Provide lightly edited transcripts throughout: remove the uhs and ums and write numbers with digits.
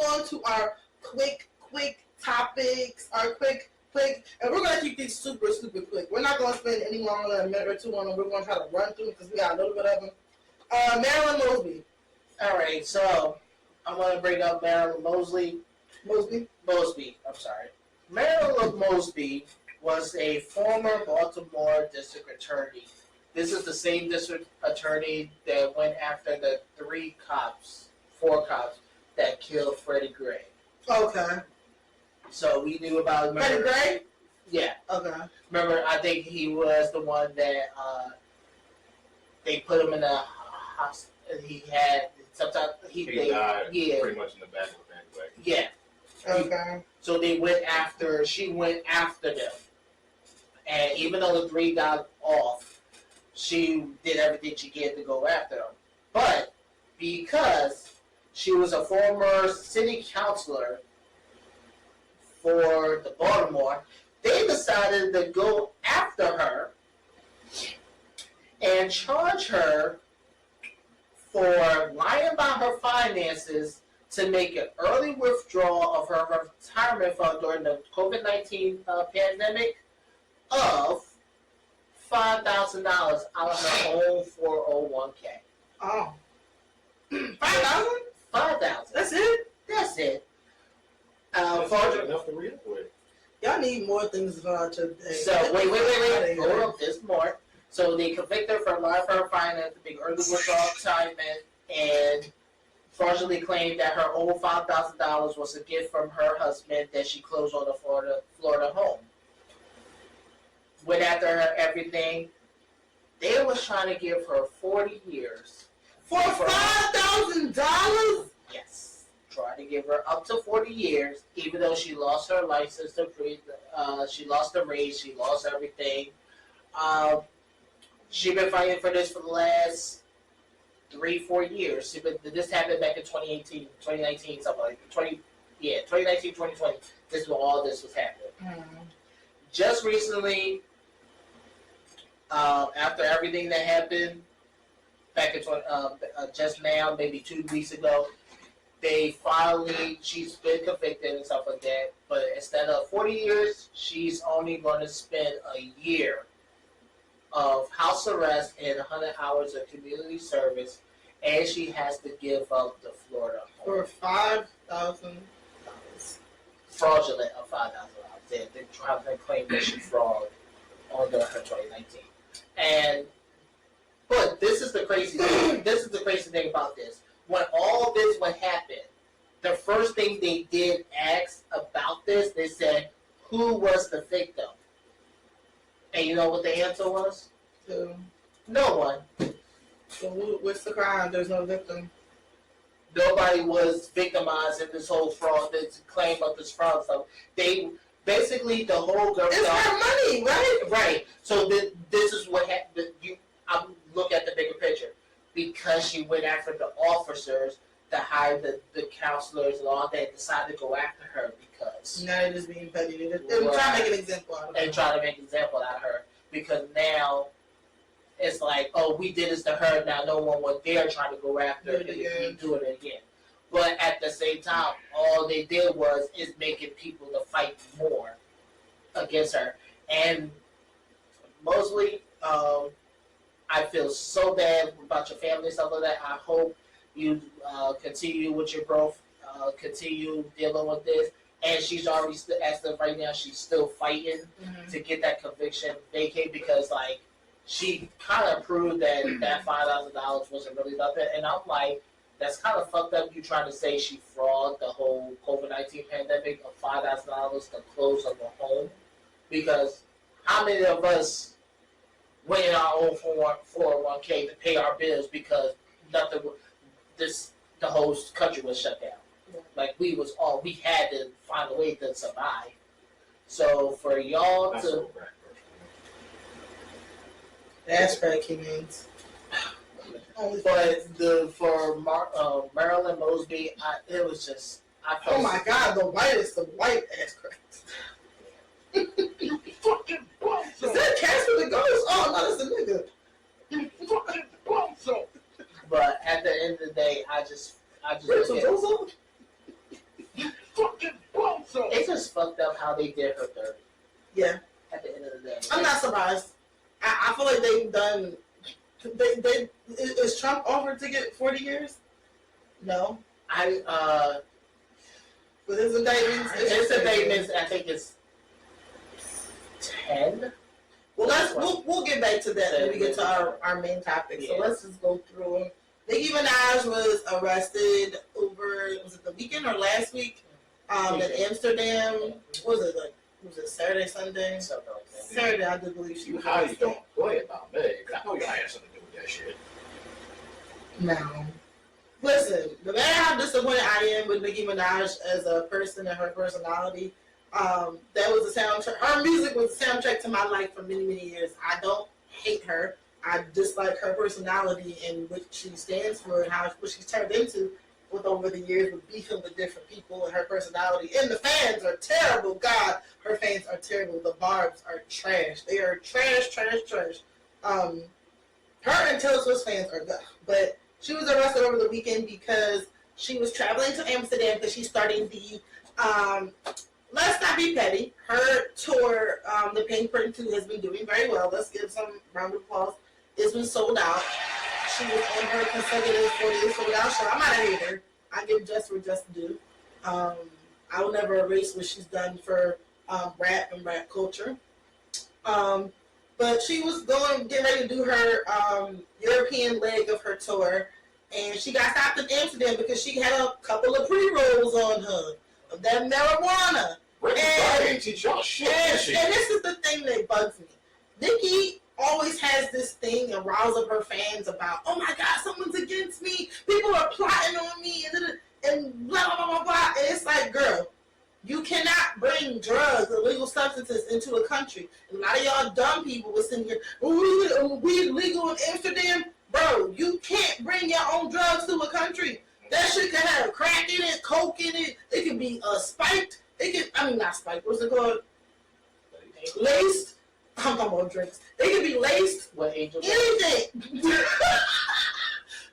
on to our quick topics, our quick, and we're gonna keep these super quick. We're not gonna spend any longer than a minute or two on them. We're gonna try to run through because we got a little bit of them. Marilyn Mosby. All right, so I'm gonna bring up Marilyn Mosby. I'm sorry. Marilyn Mosby was a former Baltimore district attorney. This is the same district attorney that went after the four cops that killed Freddie Gray. Okay. So we knew about Freddie Gray? Yeah. Okay. Remember, I think he was the one that they put him in a hospital. He had sometimes he died. Yeah. Pretty much in the back of the van. Yeah. Okay. So she went after them. And even though the 3 got off, she did everything she could to go after them. But because she was a former city councilor for the Baltimore, they decided to go after her and charge her for lying about her finances to make an early withdrawal of her retirement fund during the COVID-19 pandemic of $5,000 out of her own 401k. Oh. 5,000? 5,000. That's it? That's it. That's enough to read with. Y'all need more things to go out today. So, wait. Hold on, there's more. So they convicted her for lying for her finance, the big early withdrawal retirement, and fraudulently claimed that her own $5,000 was a gift from her husband that she closed on the Florida home. Went after her everything. They was trying to give her 40 years. For $5,000? Yes. Tried to give her up to 40 years, even though she lost her license to breathe. She lost the race. She lost everything. She's been fighting for this for the last 3-4 years. This happened back in 2018, 2019, something like 2019, 2020. This is when all this was happening. Just recently, after everything that happened back in just now, maybe 2 weeks ago, she's been convicted and stuff like that. But instead of 40 years, she's only going to spend a year of house arrest and 100 hours of community service, and she has to give up the Florida home. For $5,000. Fraudulent of $5,000. They're trying to claim that she fraud under her 2019. But this is the crazy thing. This is the crazy thing about this. When all this would happen, the first thing they did ask about this, they said, who was the victim? And you know what the answer was? So, No one. so what's the crime? There's no victim. Nobody was victimized in this whole fraud, this claim of this fraud stuff. They basically, the whole government. It's her money, right? Right. So this is what happened. I look at the bigger picture. Because she went after the officers to hire the counselors and all that, decided to go after her because. Now they're just being petty. They're trying to make an example out of her. And trying to make an example out of her. Because now it's like, oh, we did this to her, now no one would dare try to go after her and do it again. But at the same time, all they did is making people to fight more against her. And mostly, I feel so bad about your family and stuff like that. I hope you continue with your growth, continue dealing with this. And she's already, as of right now, she's still fighting to get that conviction vacated because, like, she kind of proved that that $5,000 wasn't really nothing. And I'm like, that's kind of fucked up. You trying to say she fraud the whole COVID-19 pandemic of $5,000 to close up a home? Because how many of us went in our own 401k to pay our bills because the whole country was shut down? Like we had to find a way to survive. So for y'all That's to, so bad. That's right, Kings. but for Marilyn Mosby, it was just. I felt Oh my God, the white ass crack. Fucking Is that Casper the Ghost? Oh no, that's a nigga. You fucking bozo. But at the end of the day, I just Rachel look at, Zozo? just fucked up how they did her dirty. Yeah. At the end of the day, I'm not surprised. I feel like they've done. Is Trump offered to get 40 years? No. With his indictments, his indictments, I think it's 10. Well, we'll get back to that when we get to our main topic. So let's just go through them. Nicki Minaj was arrested over, was it the weekend or last week? In Amsterdam. What was it like? Was it Saturday, Sunday? Something like that. Saturday, I do believe she was How you arrested. don't play about me? I know y'all had something to do with that shit. No. Listen, no matter how disappointed I am with Nicki Minaj as a person and her personality, that was the soundtrack. Her music was the soundtrack to my life for many, many years. I don't hate her. I dislike her personality and what she stands for and what she's turned into with over the years with beefing with different people and her personality. And the fans are terrible. God, her fans are terrible. The Barbs are trash. They are trash. Her and Taylor Swift's fans are good. But she was arrested over the weekend because she was traveling to Amsterdam because she's starting the, let's not be petty, her tour, the Pink Print 2 has been doing very well. Let's give some round of applause. It's been sold out. She was on her consecutive 40 sold out show. I'm not a hater. I give just where just due. I will never erase what she's done for rap and rap culture. But she was getting ready to do her European leg of her tour, and she got stopped in Amsterdam because she had a couple of pre-rolls on her of that marijuana. And this is the thing that bugs me. Nicki always has this thing and riles up her fans about, oh my God, someone's against me. People are plotting on me and blah, blah, blah, blah, blah. And it's like, girl, you cannot bring drugs, illegal substances into a country. And a lot of y'all dumb people were sitting here, we legal in Amsterdam. Bro, you can't bring your own drugs to a country. That shit can have crack in it, coke in it. It can be spiked. Not spiked. What's it called? Laced. I'm talking about drinks. They can be laced. What angel? Anything.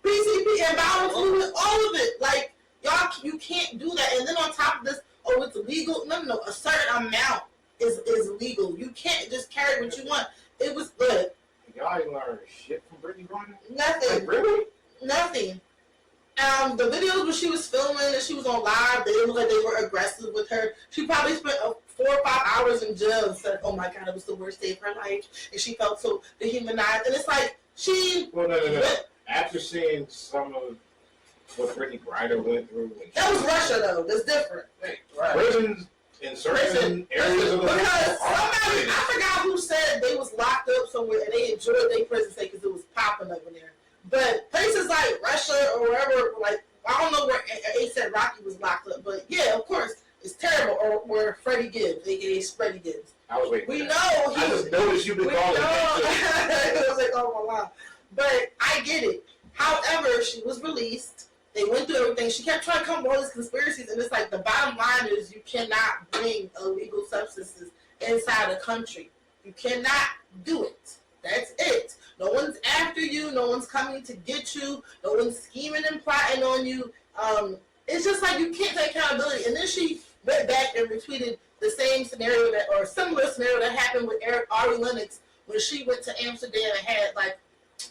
PCP and violence, all of it. Like, y'all, you can't do that. And then on top of this, oh, it's illegal. No. A certain amount is legal. You can't just carry what you want. It was good. Y'all ain't learned shit from Brittany Griner? Nothing. Like, really? Nothing. The videos when she was filming and she was on live, they looked like they were aggressive with her. She probably spent 4 or 5 hours in jail and said, oh my God, it was the worst day of her life. And she felt so dehumanized. And it's like, Well, no. After seeing some of what Brittany Griner went through. That was Russia, though. That's different. Prisons in certain areas of the world. Because somebody, I forgot who said they was locked up somewhere and they enjoyed their prison stay because it was popping up in there. But places like Russia or wherever, like, I don't know where A$AP Rocky was locked up, but yeah, of course, it's terrible. Or where Freddie Gibbs, a.k.a. Freddie Gibbs. I was waiting. We know I just noticed you've been calling him. It was like, oh my God. But I get it. However, she was released. They went through everything. She kept trying to come up with all these conspiracies, and it's like the bottom line is you cannot bring illegal substances inside a country. You cannot do it. That's it. No one's after you. No one's coming to get you. No one's scheming and plotting on you. It's just like you can't take accountability. And then she went back and retweeted the same scenario or similar scenario that happened with Ari Lennox when she went to Amsterdam and had like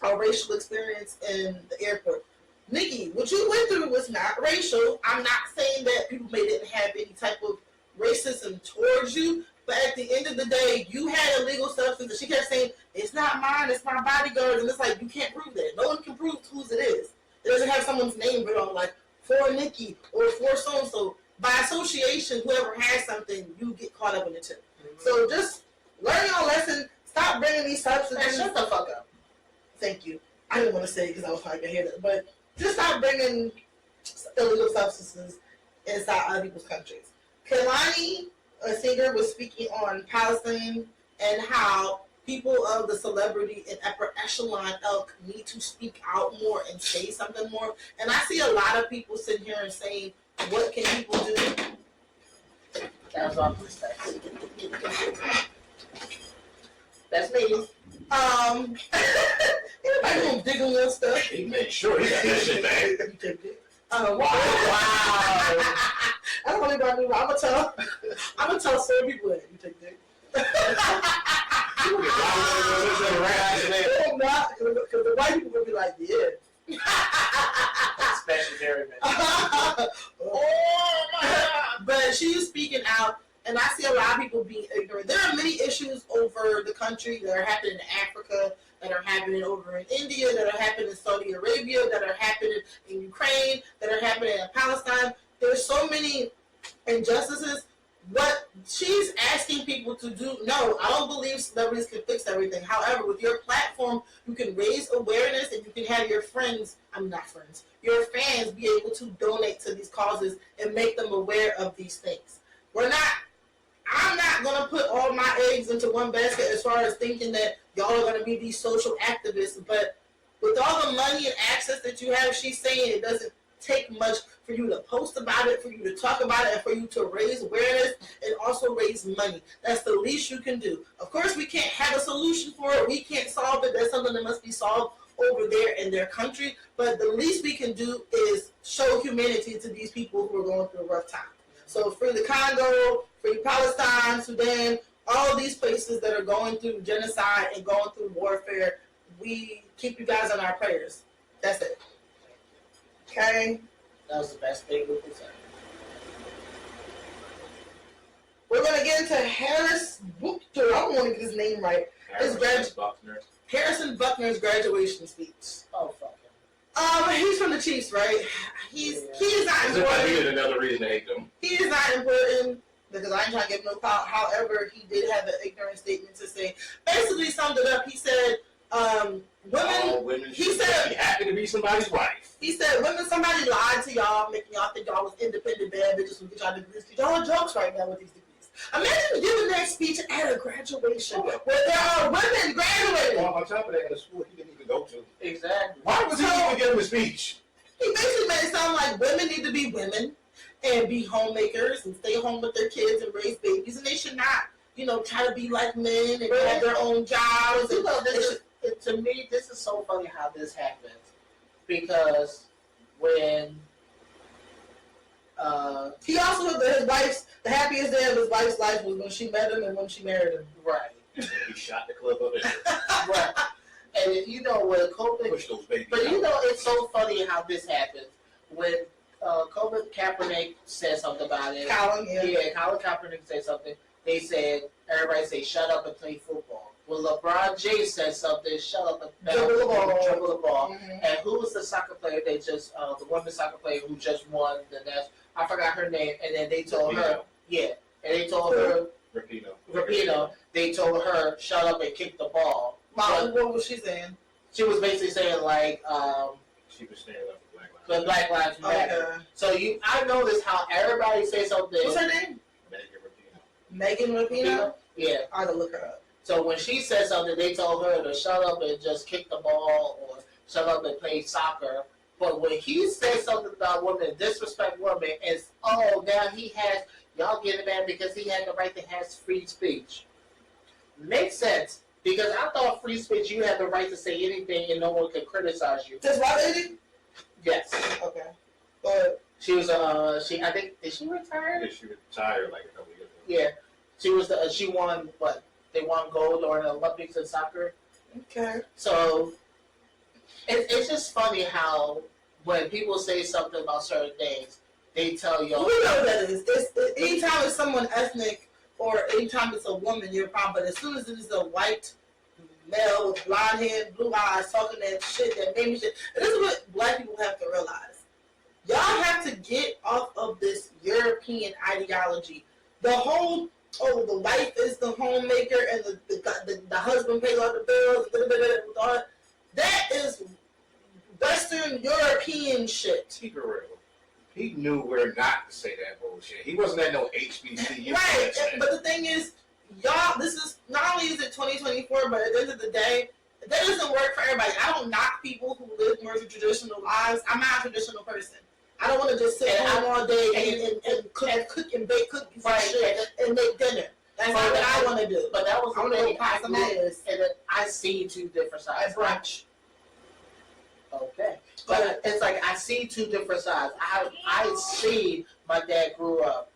a racial experience in the airport. Nicki, what you went through was not racial. I'm not saying that people didn't have any type of racism towards you, but at the end of the day, you had illegal substance, and she kept saying, it's not mine, it's my bodyguard, and it's like, you can't prove that. No one can prove whose it is. It doesn't have someone's name written on, like, for Nicki, or for so-and-so. By association, whoever has something, you get caught up in it too. Mm-hmm. So just learn your lesson. Stop bringing these substances. Shut the fuck up. Thank you. I didn't want to say it because I was probably going to hear that, but just stop bringing illegal substances inside other people's countries. Kehlani, a singer, was speaking on Palestine and how people of the celebrity and upper echelon ilk need to speak out more and say something more. And I see a lot of people sitting here and saying, what can people do? That's all I'm saying. That's me. Anybody gonna dig on little stuff? He made sure he got that shit back. You take it. Wow. I don't really know. I'm gonna tell. I'm gonna tell certain people that you take dick. Not because the white people will be like, yeah. Special dairyman. Oh my God. But she's speaking out, and I see a lot of people being ignorant. There are many issues over the country that are happening in Africa, that are happening over in India, that are happening in Saudi Arabia, that are happening in Ukraine, that are happening in Palestine. There's so many injustices. What she's asking people to do, no, I don't believe celebrities can fix everything. However, with your platform, you can raise awareness and you can have your your fans be able to donate to these causes and make them aware of these things. I'm not going to put all my eggs into one basket as far as thinking that y'all are going to be these social activists, but with all the money and access that you have, she's saying it doesn't take much for you to post about it, for you to talk about it, and for you to raise awareness and also raise money. That's the least you can do. Of course, we can't have a solution for it. We can't solve it. That's something that must be solved over there in their country. But the least we can do is show humanity to these people who are going through a rough time. So free the Congo, free Palestine, Sudan, all of these places that are going through genocide and going through warfare. We keep you guys in our prayers. That's it. Okay? That was the best thing we could say. We're going to get into Harris Buchter. I don't want to get his name right. Harrison Buckner's graduation speech. Oh, fuck him. He's from the Chiefs, right? He is not important. Here's another reason to hate them. He is not important because I ain't trying to give no clout. However, he did have an ignorant statement to say. Basically summed it up. He said, women he said, be happy to be somebody's wife. He said, somebody lied to y'all, making y'all think y'all was independent bad bitches who get y'all degrees. Y'all are jokes right now with these degrees. Imagine giving that speech at a graduation where there are women graduating. On top of that, in a school he didn't even go to. Exactly. Why was he even giving a speech? He basically made it sound like women need to be women and be homemakers and stay home with their kids and raise babies, and they should not, try to be like men and have their own jobs. To me, this is so funny how this happens, because when he also the happiest day of his wife's life was when she met him and when she married him. Right. And he shot the club up in Right. And when COVID, push those babies. but it's so funny how this happens. When Colin Kaepernick said something about it. Colin Kaepernick said something. They said, everybody say, shut up and play football. When LeBron James said something, shut up and dribble the ball. Mm-hmm. And who was the soccer player they just, the women's soccer player who just won the national, I forgot her name, and then they told her, and they told her, Rapino, they told her, shut up and kick the ball. Mom, what was she saying? She was basically saying, like, she was standing up for Black Lives Matter. Okay. So I noticed how everybody say something. What's her name? Megan Rapino? Yeah. I gotta look her up. So when she said something, they told her to shut up and just kick the ball or shut up and play soccer. But when he said something about women, disrespect women, it's, now he has, y'all getting mad because he had the right to have free speech. Makes sense, because I thought free speech, you had the right to say anything and no one could criticize you. This white lady? Yes. Okay. But she was, I think, did she retire? Yeah, she retired like a couple years ago. Yeah. She was, she won, what? They won gold during the Olympics in soccer. okay. So it's just funny how when people say something about certain things, they tell you. We know what that is. Anytime it's someone ethnic or anytime it's a woman, you're a problem. But as soon as it is a white male with blonde hair, blue eyes, talking that shit, that baby shit, and this is what black people have to realize. Y'all have to get off of this European ideology. The whole, the wife is the homemaker and the husband pays all the bills. That is Western European shit. Keep it real. He knew where not to say that bullshit. He wasn't at no HBCU. Right, but the thing is, y'all, this is, not only is it 2024, but at the end of the day, that doesn't work for everybody. I don't knock people who live more traditional lives. I'm not a traditional person. I don't want to just sit home all day and cook and bake cookies and shit and make dinner. That's not what I want to do. But that was I want to go past some ass. And I see two different sides. At brunch. Okay. But it's like I see two different sides. I see my dad grew up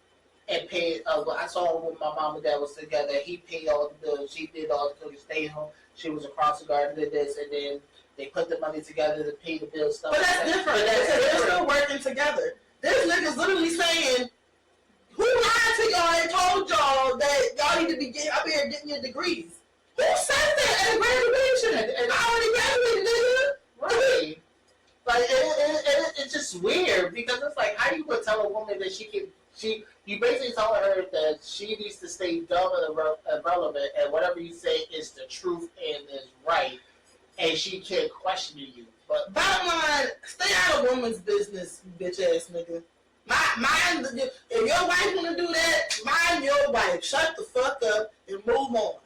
and paid. I saw when my mom and dad was together. He paid all the bills. She did all the cooking. Stayed home. She was across the garden, did this, and then they put the money together to pay the bills. Stuff. But that's different. They're still working together. This nigga's literally saying, "Who lied to y'all and told y'all that y'all need to be up here getting your degrees? Who said that at graduation? And I already graduated, nigga." Right. Like it's just weird because it's like how you would tell a woman that you basically tell her that she needs to stay dumb and irrelevant and whatever you say is the truth and is right and she can't question you. But bottom line, stay out of woman's business, bitch ass nigga. Mind if your wife wanna do that, mind your wife. Shut the fuck up and move on.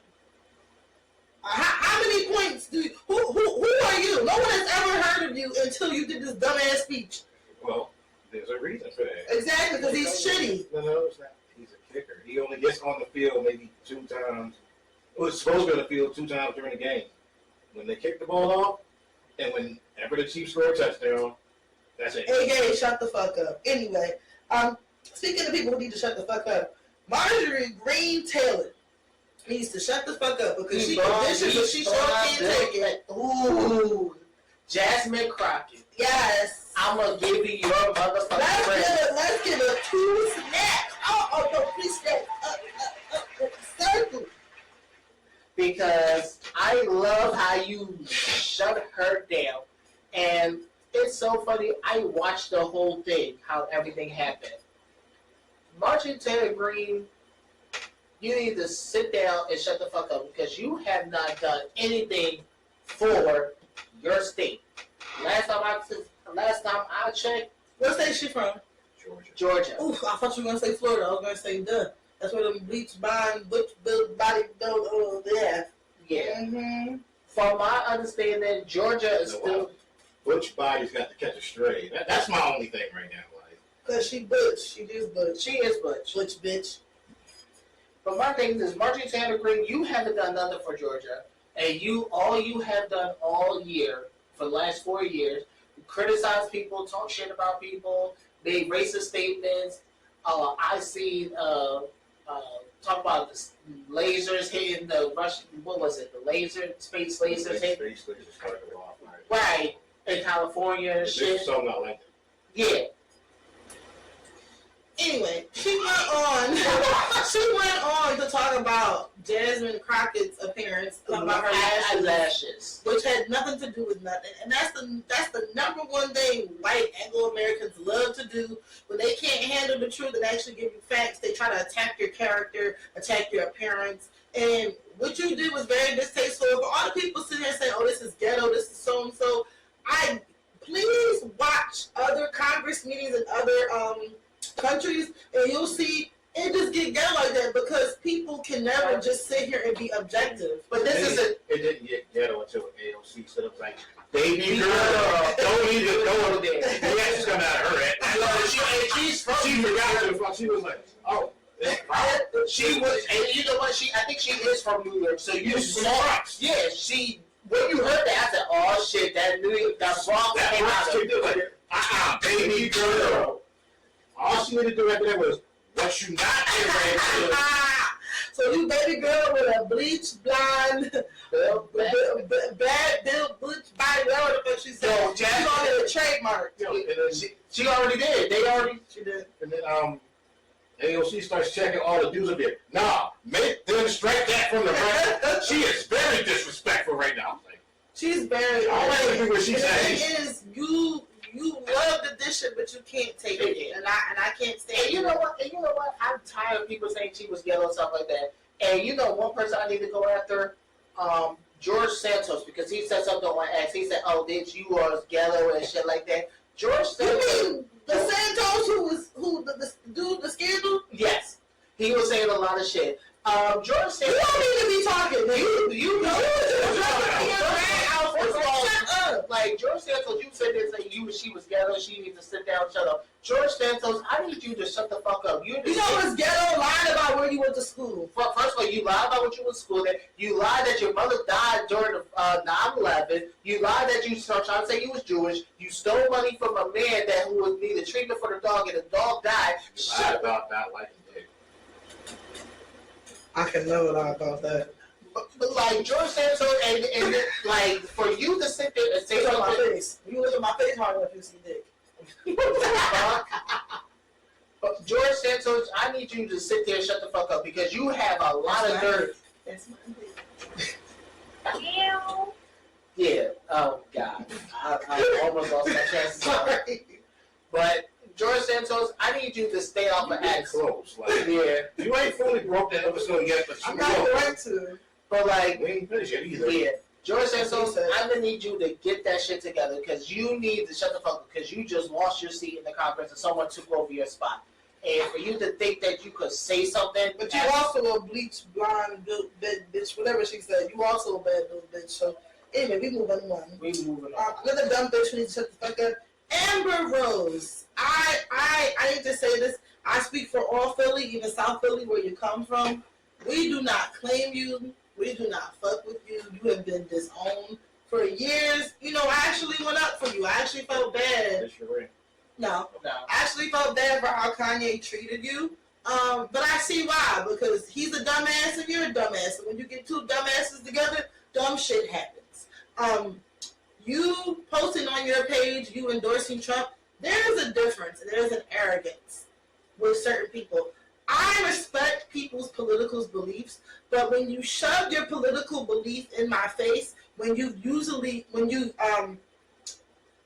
How many points do you, who are you? No one has ever heard of you until you did this dumbass speech. Well, there's a reason for that. Exactly, because he's shitty. No, it's not. He's a kicker. He only gets on the field maybe 2 times. Well, it's supposed to be on the field 2 times during the game. When they kick the ball off, and whenever the Chiefs score a touchdown, that's it. AKA shut the fuck up. Anyway, speaking of people who need to shut the fuck up, Marjorie Green Taylor needs to shut the fuck up because she conditions, but she sure can't take it. Ooh, Jasmine Crockett. Yes. I'm gonna give you your motherfucking friend. Let's give it 2 snaps. Oh, no, please snap. Circle. Because I love how you shut her down. And it's so funny. I watched the whole thing, how everything happened. Marjorie Taylor Greene, you need to sit down and shut the fuck up because you have not done anything for your state. Last time I checked, what state she from? Georgia. Oof, I thought you were gonna say Florida. I was gonna say duh. That's where them bleach bond, butch build body build yeah. Yeah. Mm-hmm. From my understanding, Georgia is still. Butch body's got to catch a stray. That's my only thing right now. Like, cause she butch. She is butch. She is butch. Butch bitch. But my thing is, Marjorie Taylor Greene, you haven't done nothing for Georgia, and all you have done all year for the last 4 years, criticize people, talk shit about people, made racist statements. I seen talk about the lasers hitting the Russian. What was it? The space lasers hitting. Right in California and shit. So not like that. Yeah. Anyway, she went on. She went on to talk about Jasmine Crockett's appearance about her eyelashes, which had nothing to do with nothing. And that's the number one thing white Anglo-Americans love to do when they can't handle the truth and actually give you facts. They try to attack your character, attack your appearance. And what you did was very distasteful. For all the people sitting there saying, "Oh, this is ghetto, this is so and so," please watch other Congress meetings in other countries, and you'll see it just get ghetto like that because people can never just sit here and be objective. But it didn't get ghetto until AOC said it was like, "Baby girl, don't even go there." The action's coming out of her head. She forgot to fuck. She was like, "Oh." She was, and you know what? I think she is from New York. So you saw, yeah. When you heard that, I said, "Oh shit, that Bronx came out of it." Baby girl. All she needed to do after that was, "What you not getting ready to?" So you baby girl with a bleach blonde, bad built bleach body, whatever the fuck she said. Yo, she gonna get a trademark. She already did. She did. And then AOC starts checking all the dudes up there. Nah, make them strike that from the record. She is very disrespectful right now. Like, she's very. I don't think what she said. Is you love the dish it, but you can't take it, and I can't stand it. And you know what? I'm tired of people saying she was ghetto and stuff like that. And you know, one person I need to go after, George Santos, because he said something on X. He said, "Oh, bitch, you are ghetto and shit like that." George Santos. You mean the Santos the dude, the scandal? Yes, he was saying a lot of shit. George Santos. You don't need to be talking. You know. Shut up. Like George Santos, you said this like she was ghetto. She needs to sit down. Shut up. George Santos, I need you to shut the fuck up. You know what's ghetto? Lying about where you went to school. First of all, you lied about what you went to school at. You lied that your mother died during the 9/11. You lied that you trying to say you was Jewish. You stole money from a man who was needed treatment for the dog, and the dog died. You lied about not liking dick. I can never lie about that. But like George Santos, and like for you to sit there and say Look at my something. face. You look at my face hard enough, you see dick. But George Santos, I need you to sit there and shut the fuck up because you have a lot of dirt. That's my dick. Ew. Yeah. Oh God. I almost lost my chance. Sorry. But George Santos, I need you to stay off of Get X. close. Like, Yeah. you ain't fully broke that episode yet, but I'm not going to. But like, we ain't finished yet either. yeah. George Santos, I'm gonna need you to get that shit together because you need to shut the fuck up because you just lost your seat in the conference and someone took over your spot. And for you to think that you could say something, But you also a bleach blonde bitch, whatever she said. You also a bad little bitch. So anyway, we moving on. we moving on. Another dumb bitch who needs to shut the fuck up. Amber Rose. I need to say this. I speak for all Philly, even South Philly, where you come from. We do not claim you. We do not fuck with you. You have been disowned for years. You know, I actually went up for you. I actually felt bad. That's your ring. No. No. I actually felt bad for how Kanye treated you. But I see why. Because he's a dumbass and you're a dumbass. And when you get two dumbasses together, dumb shit happens. You posting on your page, you endorsing Trump, there's a difference. And there's an arrogance with certain people. I respect people's political beliefs, but when you shove your political belief in my face, when you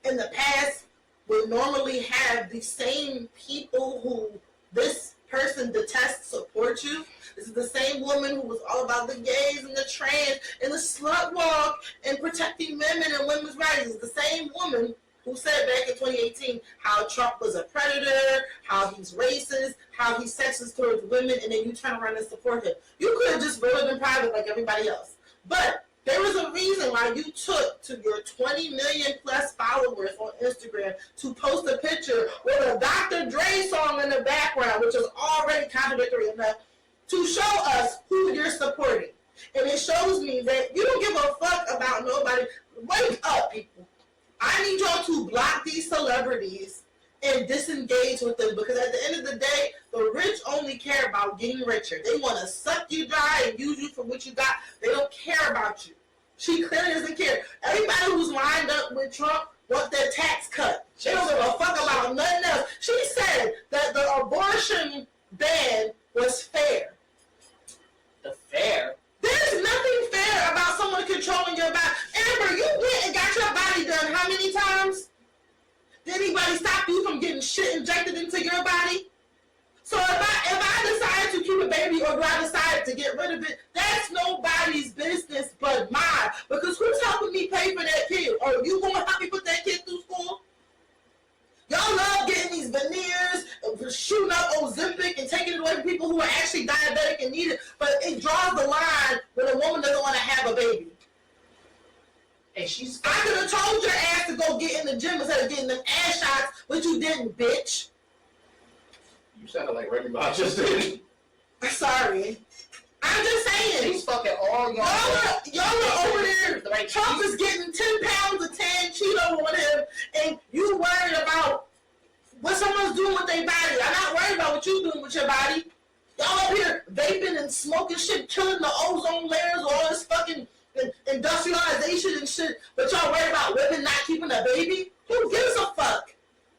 in the past would normally have the same people who this person detests support you. This is the same woman who was all about the gays and the trans and the slut walk and protecting women and women's rights. It's the same woman who said back in 2018 how Trump was a predator, how he's racist, how he's sexist towards women, and then you turn around and support him. You could have just voted in private like everybody else. But there was a reason why you took to your 20 million plus followers on Instagram to post a picture with a Dr. Dre song in the background, which is already contradictory enough, to show us who you're supporting. And it shows me that you don't give a fuck about nobody. Wake up, people. I need y'all to block these celebrities and disengage with them because at the end of the day, the rich only care about getting richer. They want to suck you dry and use you for what you got. They don't care about you. She clearly doesn't care. Everybody who's lined up with Trump wants their tax cut. She don't give a fuck about nothing else. She said that the abortion ban was fair. The fair. There's nothing fair about someone controlling your body. Amber, you went and got your body done how many times? Did anybody stop you from getting shit injected into your body? So if I decide to keep a baby or do I decide to get rid of it, that's nobody's business but mine. Because who's helping me pay for that kid? Are you going to help me put that kid through school? Y'all love getting these veneers, shooting up Ozempic and taking it away from people who are actually diabetic and need it. But it draws the line when a woman doesn't want to have a baby. And she's. I could have told your ass to go get in the gym instead of getting them ass shots, but you didn't, bitch. You sounded like Remy Ma just did. Sorry. I'm just saying. She's fucking all Y'all are over there. Like, Trump is getting 10 pounds of tan Cheeto on him, and you worried about what someone's doing with their body. I'm not worried about what you're doing with your body. Y'all up here vaping and smoking shit, killing the ozone layers, all this fucking industrialization and shit, but y'all worried about women not keeping a baby? Who gives a fuck?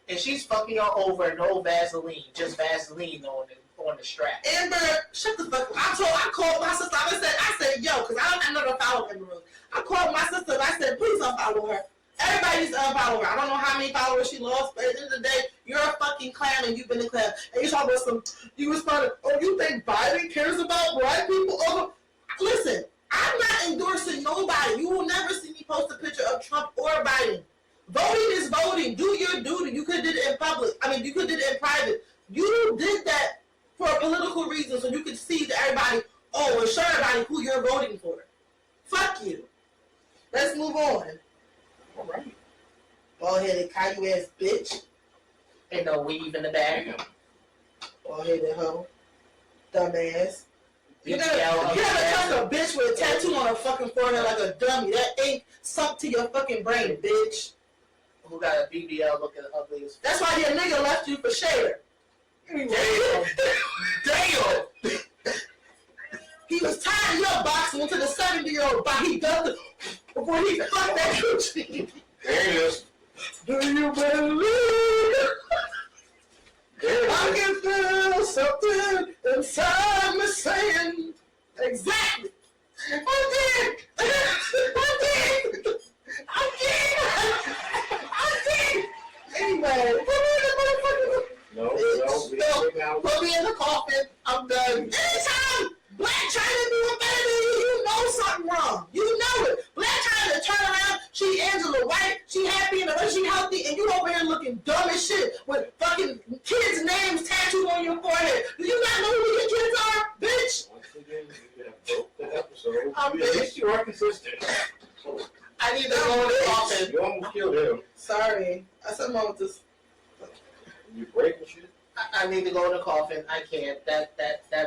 And she's fucking her over no Vaseline, just Vaseline on the strap. Amber, shut the fuck up. I called my sister. I said, yo, because I never follow Amber Rose. I called my sister and I said, please unfollow her. Everybody needs to unfollow her. I don't know how many followers she lost, but at the end of the day, you're a fucking clown and you've been a clown. And you talk about you responded, oh, you think Biden cares about black people? Oh, listen, I'm not endorsing nobody. You will never see me post a picture of Trump or Biden. Voting is voting. Do your duty. You could have did it in public. You could have did it in private. You did that for a political reason so you could see to everybody, and show everybody who you're voting for. Fuck you. Let's move on. All right. Bald-headed, Caillou ass bitch. And no weave in the bag. Bald-headed hoe. Dumbass. You BBL never touch of a bitch with a tattoo on her fucking forehead like a dummy. That ink sunk to your fucking brain, bitch. who got a BBL looking ugly as That's why your nigga left you for Shader. Damn. Damn. he was tired of your box and went to the 70-year-old box. He dumped it before he fucked that coochie. There it is. Do you believe? I can feel something inside me saying, exactly. I did. Anyway, No, put me in the coffin. I'm done. Anytime Black China doing better than you, you know something wrong. You know it. Black China turn around, she Angela White, she happy and she healthy, and you over here looking dumb as shit with fucking kids' names tattooed on your forehead. Do you not know who your kids are, bitch? Once again, you have broke the episode. I'm At least you are consistent. I need to go in the coffin. You almost killed him. Sorry. I said wrong with this. You breaking shit? I need to go in the coffin. I can't. That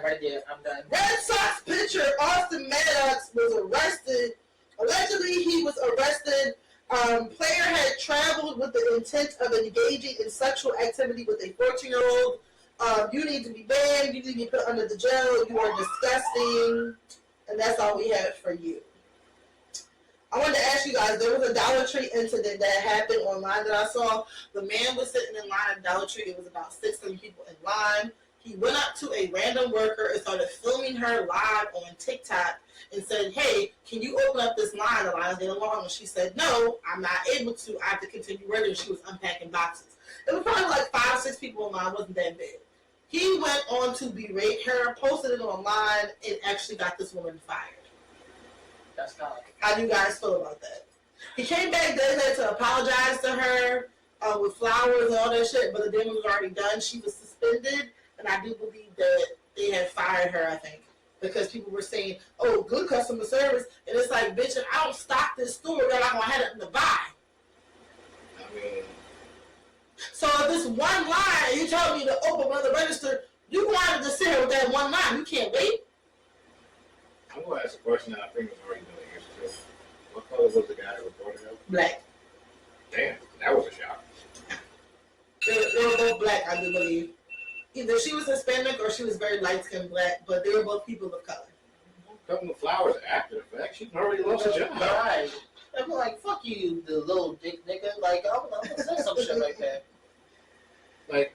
right there. I'm done. Red Sox pitcher Austin Maddox was arrested. Allegedly, he was arrested. Player had traveled with the intent of engaging in sexual activity with a 14-year-old. You need to be banned. You need to be put under the jail. You are disgusting. And that's all we have for you. I wanted to ask you guys, there was a Dollar Tree incident that happened online that I saw. The man was sitting in line at Dollar Tree. It was about 600 people in line. He went up to a random worker and started filming her live on TikTok and said, hey, can you open up this line? The line's getting long. And she said, no, I'm not able to. I have to continue working. She was unpacking boxes. It was probably like 5 or 6 people in line. It wasn't that big. He went on to berate her, posted it online, and actually got this woman fired. That's kind of How do you guys feel about that? He came back there to apologize to her with flowers and all that shit, but the damage was already done. She was suspended, and I do believe that they had fired her, I think, because people were saying, oh, good customer service. And it's like, bitch, if I don't stock this store, you're not going to have nothing to buy. I mean, So if this one line, you tell me to open another register, you wanted to sit here with that one line. You can't wait. I'm going to ask a question that I think was already been answered to. What color was the guy that reported him? Black. Damn, that was a shock. They were both black, I do believe. Either she was Hispanic or she was very light-skinned black, but they were both people of color. Cutting the flowers after the fact. She already lost her job. right. I'm like, fuck you, the little dick nigga. Like, I'm gonna say some shit like that. Like,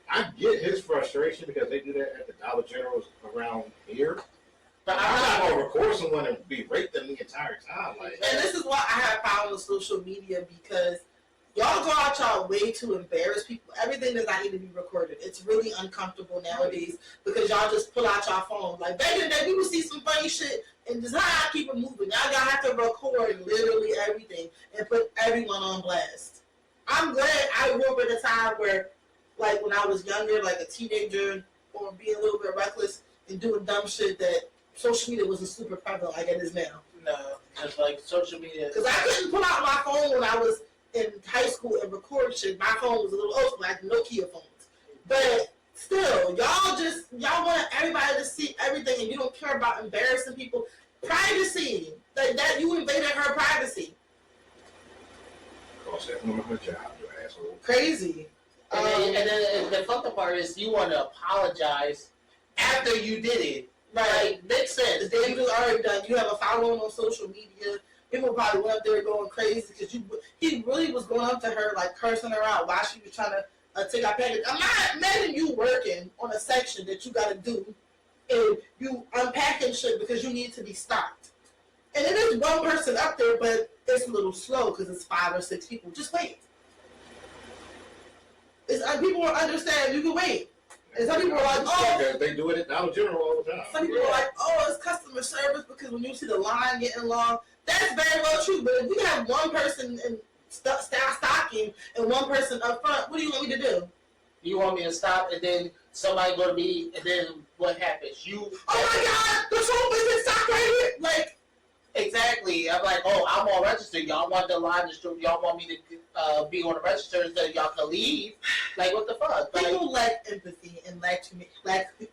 I get his frustration because they do that at the Dollar Generals around here. But I'm not going to record someone and berate them the entire time. Like, And this is why I have found with social media, because y'all go out y'all way to embarrass people. Everything does not need to be recorded. It's really uncomfortable nowadays because y'all just pull out y'all phone. Like back in the day, we would see some funny shit and just keep it moving. Now y'all have to record literally everything and put everyone on blast. I'm glad I grew up at a time where, like when I was younger, like a teenager, or being a little bit reckless and doing dumb shit, that social media wasn't super prevalent like it is now. No, it's like social media. Because I couldn't pull out my phone when I was in high school and record shit. My phone was a little old school, like Nokia phones. But still, y'all want everybody to see everything, and you don't care about embarrassing people. Privacy, that you invaded her privacy. cost that woman her job, you asshole. Crazy. And then the fucked up part is you want to apologize after you did it. Right. Like, makes sense. The damage was already done. You have a following on social media. People probably went up there going crazy because he really was going up to her, like cursing her out while she was trying to take out package. Imagine you working on a section that you got to do, and you unpacking shit because you need to be stocked. And it is one person up there, but it's a little slow because it's 5 or 6 people. Just wait. People will understand. You can wait. And some people are like, oh. They do it at Dollar General all the time. Some people are like, oh, it's customer service because when you see the line getting long, that's very well true. But if you have one person in stocking and one person up front, what do you want me to do? You want me to stop and then somebody go to me and then what happens? Oh my God, the soap is in stock right here. Like, exactly. I'm like, oh, I'm on register. Y'all want the line distributed. Y'all want me to be on the register so y'all can leave? Like, what the fuck? Like, people lack empathy and lack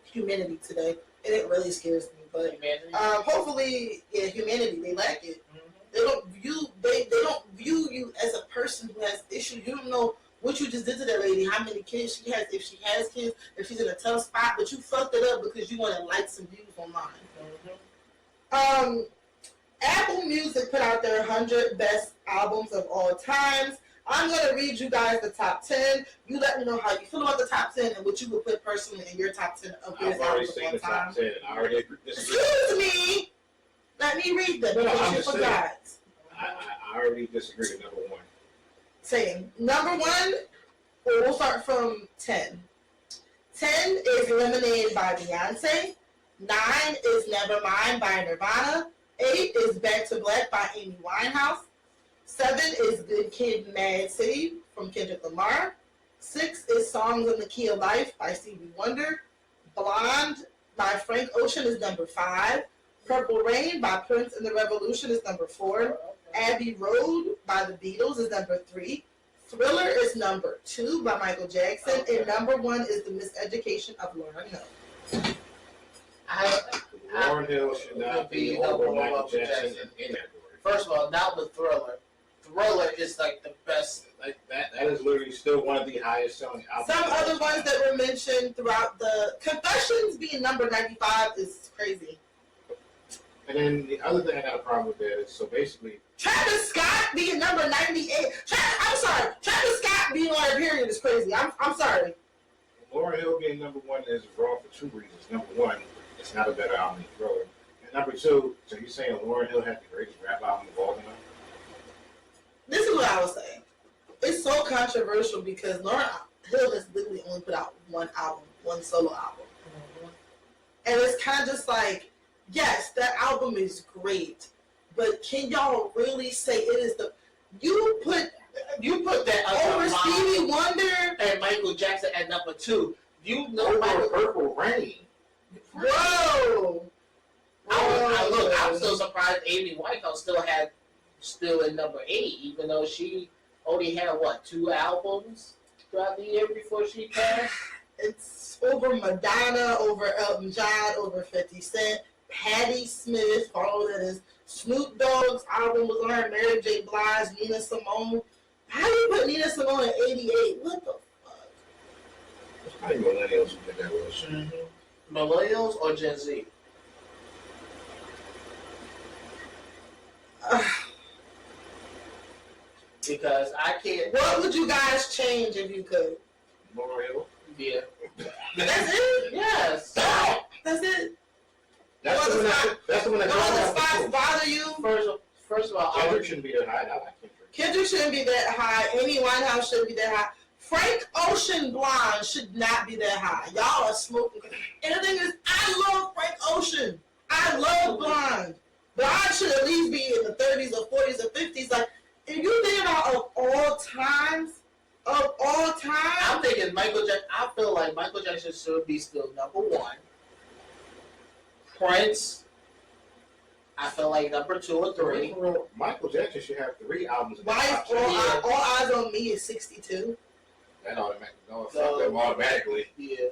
humanity today, and it really scares me. But humanity. Hopefully, humanity, they lack it. Mm-hmm. They don't view you as a person who has issues. You don't know what you just did to that lady, how many kids she has, if she has kids, if she's in a tough spot, but you fucked it up because you want to like some views online. Apple Music put out their 100 best albums of all times. I'm going to read you guys the top 10. You let me know how you feel about the top 10 and what you would put personally in your top 10 of your albums of all the time. top 10. I already disagree. Excuse me. Let me read them. No, I'm you just forgot. I already disagree with number 1. Same. Number 1, we'll start from 10. 10 is Lemonade by Beyonce. 9 is Nevermind by Nirvana. 8 is Back to Black by Amy Winehouse. 7 is Good Kid, Mad City from Kendrick Lamar. 6 is Songs in the Key of Life by Stevie Wonder. Blonde by Frank Ocean is number 5. Purple Rain by Prince and the Revolution is number 4. Abbey Road by the Beatles is number 3. Thriller is number 2 by Michael Jackson. And number 1 is The Miseducation of Lauryn Hill. Lauryn Hill should not be over Michael Jackson in any category. First of all, not with Thriller. Thriller is like the best. Like that is literally still one of the highest selling albums. Some other ones that were mentioned throughout the Confessions being number 95 is crazy. And then the other thing I got a problem with that is, so basically, Travis Scott being number 98. I'm sorry. Travis Scott being on a period is crazy. I'm sorry. Lauryn Hill being number 1 is wrong for 2 reasons. Number 1, it's not a better album than Thriller. And number 2, so you're saying Lauryn Hill had the greatest rap album of all time? This is what I was saying. It's so controversial because Lauryn Hill has literally only put out one album, one solo album. And it's kind of just like, yes, that album is great, but can y'all really say it is the... You put that over Stevie Wonder and Michael Jackson at number 2. You know Over Michael. Purple Rain. Whoa! I'm still surprised Amy Winehouse still in number 8, even though she only had 2 albums throughout the year before she passed. It's over Madonna, over Elton John, over 50 Cent, Patti Smith, all that is Snoop Dogg's album was on her, Mary J. Blige, Nina Simone. How do you put Nina Simone at 88? What the fuck? It's probably millennials who did that with us. Millennials or Gen Z? Because I can't. What would you guys change if you could? Lauryn Hill. Yeah. That's it? Yes. That's it? That's the one that No dropped other out the spots pool. bother you? First of all, Kendrick shouldn't be that high. I like Kendrick. Kendrick shouldn't be that high. Amy Winehouse shouldn't be that high. Frank Ocean Blonde should not be that high. Y'all are smoking. And the thing is, I love Frank Ocean. I love Blonde. Blonde should at least be in the 30s or 40s or 50s. Like, if you think about of all time, I'm thinking Michael Jackson. I feel like Michael Jackson should be still number 1. Prince, I feel like number 2 or 3. Michael Jackson should have 3 albums. why is all Eyes on Me is 62? That automatically. Yeah.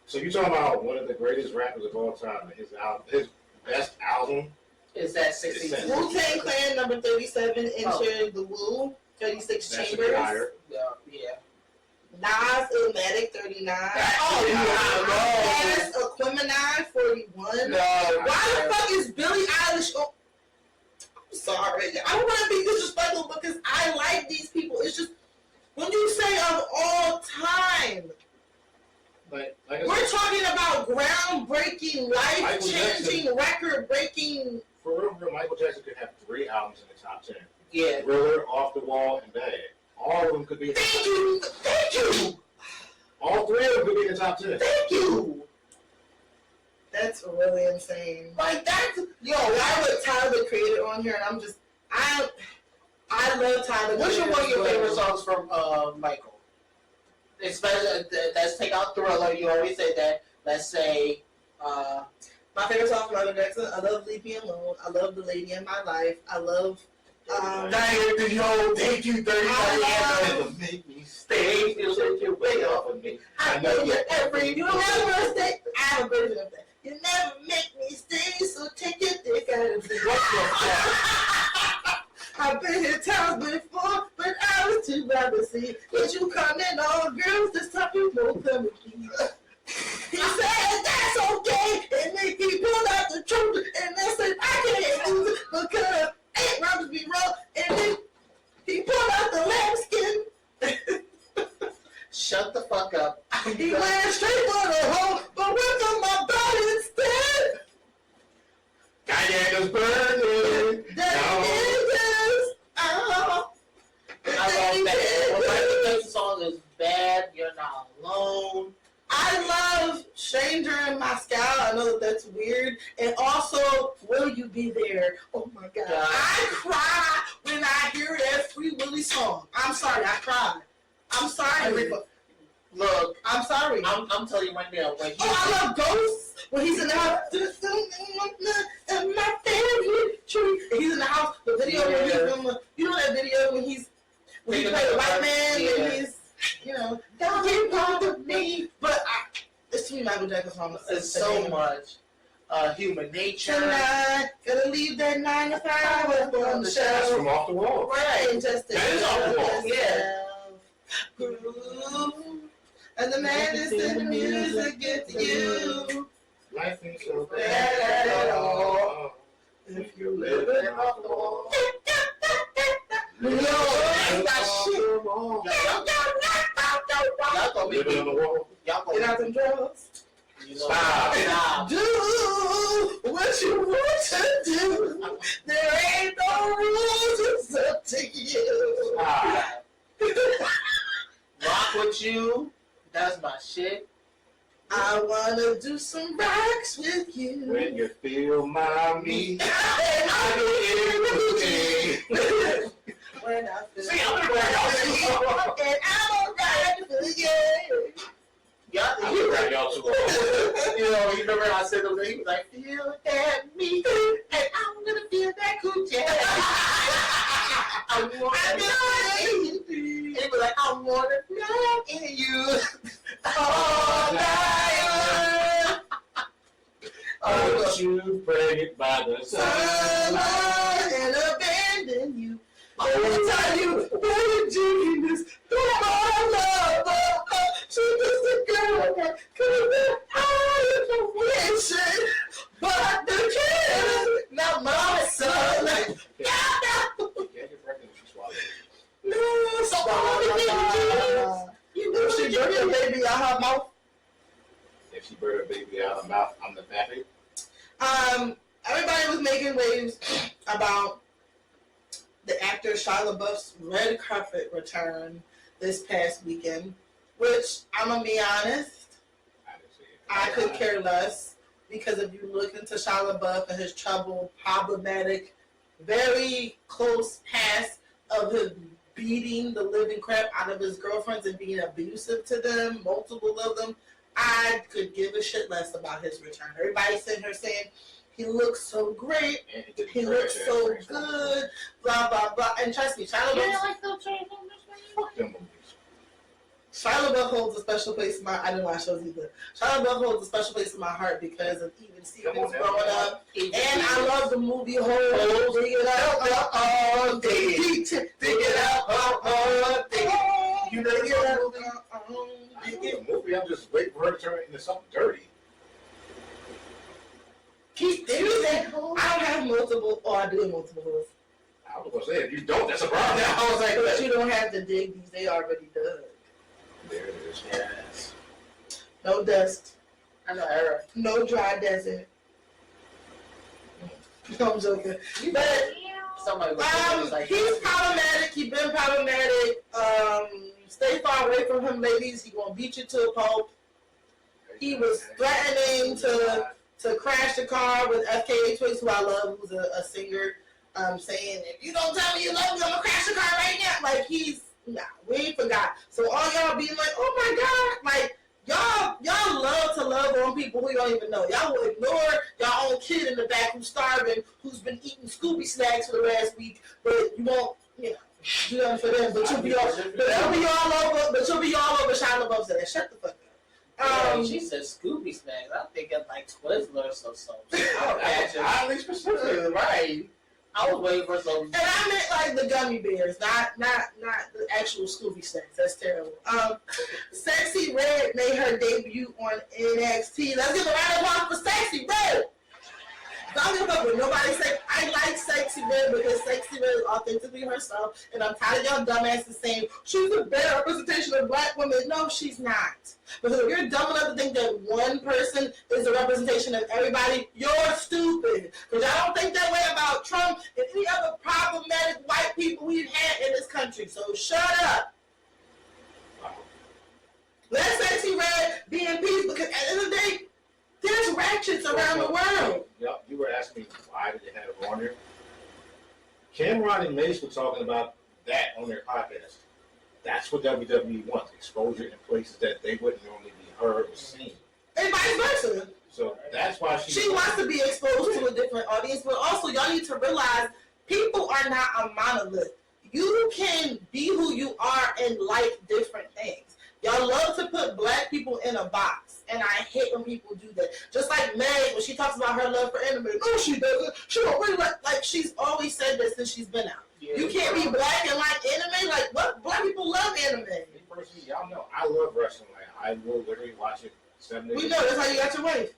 So you talking about one of the greatest rappers of all time? His best album Is that 66? Wu-Tang Clan number 37, Enter the Woo, 36 That should be Chambers. higher. Yeah. Nas Illmatic 39. Oh, Paris Aquemini 41. no. Why the fuck is Billie Eilish? I'm sorry. I don't want to be disrespectful because I like these people. It's just when you say of all time, Like I we're said, talking about groundbreaking, life-changing, record-breaking. for real, Michael Jackson could have 3 albums in the top 10. Yeah. Thriller, Off the Wall, and Bad. All of them could be in the top 10. Thank you. All 3 of them could be in the top 10. Thank you. That's really insane. Like that's why would Tyler the Creator on here? And I'm just I love Tyler. What's Creator one of your as well. favorite songs from Michael? Especially, let's take out Thriller. You already said that. Let's say, My favorite song from Michael Jackson. I love Leave Me Alone. I love The Lady in My Life. I love. Thank you, 30 Make me stay. You'll take your way off of me. I know you're every. You never stay. I have a version of that. You never make me stay, so take your dick out of me. I've been here times before, but I was too see, but you coming on, girls, this time you won't come with me. He said that's okay, and then he pulled out the truth, and then said I can't use it because ain't rubs be rough, and then he pulled out the lambskin. Shut the fuck up. He went straight for the hole, but went for my body instead. Cognac is burning. That is, oh. I love that. Well, Michael Jackson's song is Bad, You're Not Alone. I love Stranger in My Sky. I know that that's weird. And also, Will You Be There? Oh my God. I cry when I hear that Free Willy song. I'm sorry, I cried. I'm sorry. Look, I'm sorry. I'm telling you right now. When I love Ghosts. When he's in the house. And my favorite tree. And he's in the house. The video when he's in you know that video when he played the white man and he's, you know, don't get wrong with me. But it's too many Michael Jackson songs. It's so much. Human Nature. Tonight, gonna leave that 9 to 5 on the That's show. from Off the Wall. Right, and just That is Off the Wall. Yeah. Groove. And the madness in the music gets you. Life ain't so Bad at all. If you live it off the wall. No, that's not shit. Y'all gonna be Living on the wall. y'all Get gonna out them drugs. you know, Stop. Do what you want to do. There ain't no rules, it's up to you. Ah, Rock with you. That's my shit. I wanna do some rocks with you. when you feel my meat, I I when I feel See, I'm gonna brag y'all too. and I'm alright for you. Y'all, I'm gonna brag y'all too. you know, you remember I said those things? He was like, feel that me, and I'm gonna feel that coochie. I want to he was like, I want to fly in you all night. Don't you pregnant by the sun. And abandon you. Every time you want to genius, my love, she just a girl that could have all the wishing, but the kid, not my son. You can't get pregnant if you swallow it. No, so all you know she jerked her baby out her mouth. If she bird her baby out of her mouth, I'm the pappy. Everybody was making waves about the actor Shia LaBeouf's red carpet return this past weekend, which I'm gonna be honest, I didn't see it. I could care less, because if you look into Shia LaBeouf and his troubled, problematic, very close past of him beating the living crap out of his girlfriends and being abusive to them, multiple of them, I could give a shit less about his return. Everybody's sitting here saying, he looks so great, And he did he the looks trash so ass good, blah, blah, blah. And trust me, Shia LaBeouf, Fuck them movies. Shia LaBeouf holds a special place in my, I didn't watch those either. Shia LaBeouf holds a special place in my heart because of even Stevens growing up. And I love the movie Dig It Up, Dig It Up, You know the movie, I'm just waiting for her to turn into something dirty. Keep doing that. I don't have multiple, or I do have multiple holes. I was gonna say, if you don't, that's a problem. I was like, But you don't have to dig these, they already done. there it is. Yes. No dust, I know, Eric. no dry desert. No, I'm joking. But Somebody was like, he's problematic. He's been problematic. Stay far away from him, ladies. He gonna beat you to a pulp. He was threatening to crash the car with FKA Twigs, who I love, who's a singer, saying, if you don't tell me you love me, I'm gonna crash the car right now. Like, we ain't forgot. So all y'all being like, oh my God, like, y'all love to love on people who you don't even know. Y'all will ignore y'all own kid in the back who's starving, who's been eating Scooby snacks for the last week, but you won't, do nothing for them. But you'll be all over Shia LaBeouf saying, shut the fuck up. she said Scooby snacks. I'm thinking like Twizzlers or something. Highly specific. Right. I was waiting for some. And I meant like the gummy bears, not the actual Scooby snacks. That's terrible. Sexy Red made her debut on NXT. Let's give a round of applause for Sexy Red. Don't give a fuck with nobody say I like Sexy Red because Sexy Red is authentically herself, and I'm tired of y'all dumbasses saying she's a better representation of black women. No, she's not. Because if you're dumb enough to think that one person is a representation of everybody, you're stupid. Because I don't think that way about Trump and any other problematic white people we've had in this country. So shut up. Let Sexy Red be in peace because at the end of the day, there's ratchets around the world. Yep, you were asking me why did they have it on there. Cameron and Mace were talking about that on their podcast. That's what WWE wants, exposure in places that they wouldn't normally be heard or seen. And vice versa. So that's why she wants to be exposed to a different audience, but also y'all need to realize people are not a monolith. You can be who you are and like different things. Y'all love to put black people in a box, and I hate when people do that. Just like Meg, when she talks about her love for anime, no, she doesn't. She don't really like she's always said that since she's been out. Yeah, you can't be black and like anime. Like what? Black people love anime. Personally, y'all know I love wrestling. Like, I will literally watch it 7 days. We know that's how you got your wife.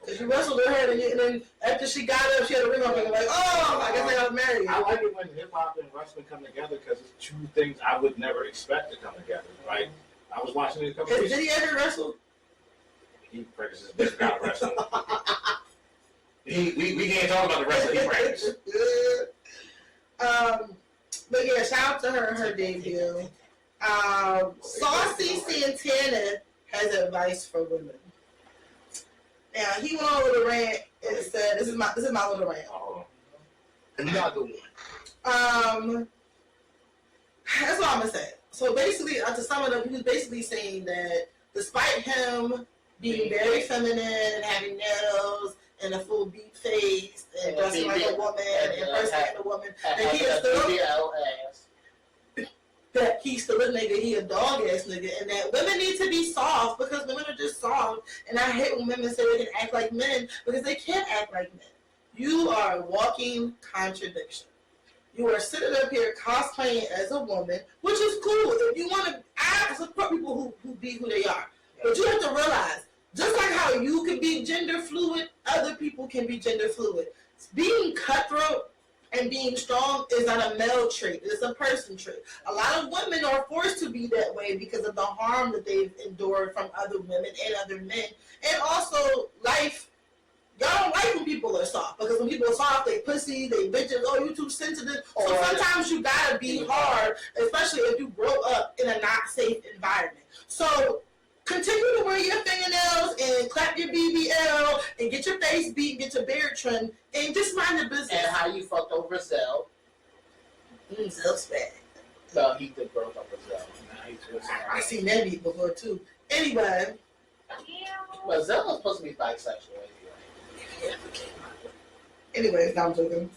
Cause you wrestled with her, and then after she got up, she had a ring on her. Like, oh, I guess I got married. I like it when hip hop and wrestling come together because it's two things I would never expect to come together. Like I was watching it a couple weeks. Did he ever wrestle? He practices different kind of wrestling. We can't talk about the wrestling he practices. But yeah, shout out to her and her debut. Saucy Santana has advice for women. Now he went over the rant and said, "This is my little rant." Another one. That's all I'm gonna say. So basically, to sum it up, he was basically saying that despite him being very feminine and having nails and a full beat face and dressing like a woman and impersonating a woman, that he's still a nigga, he a dog ass nigga, and that women need to be soft because women are just soft. And I hate when women say they can act like men because they can't act like men. You are a walking contradiction. You are sitting up here cosplaying as a woman, which is cool. If you want to, I support people who be who they are. But you have to realize, just like how you can be gender fluid, other people can be gender fluid. Being cutthroat and being strong is not a male trait. It's a person trait. A lot of women are forced to be that way because of the harm that they've endured from other women and other men. And also, life, y'all don't like when people are soft. Because when people are soft, they pussy, they bitches, oh, you too sensitive. So sometimes you gotta be hard, especially if you grow up in a not safe environment. So continue to wear your fingernails and clap your BBL and get your face beat and get your beard trimmed and just mind your business. And how you fucked over Zell. Zell's bad. No, he did broke up with Zell. I seen that beat before too. Anyway. But Zell was supposed to be bisexual anyway. Anyways, now I'm joking.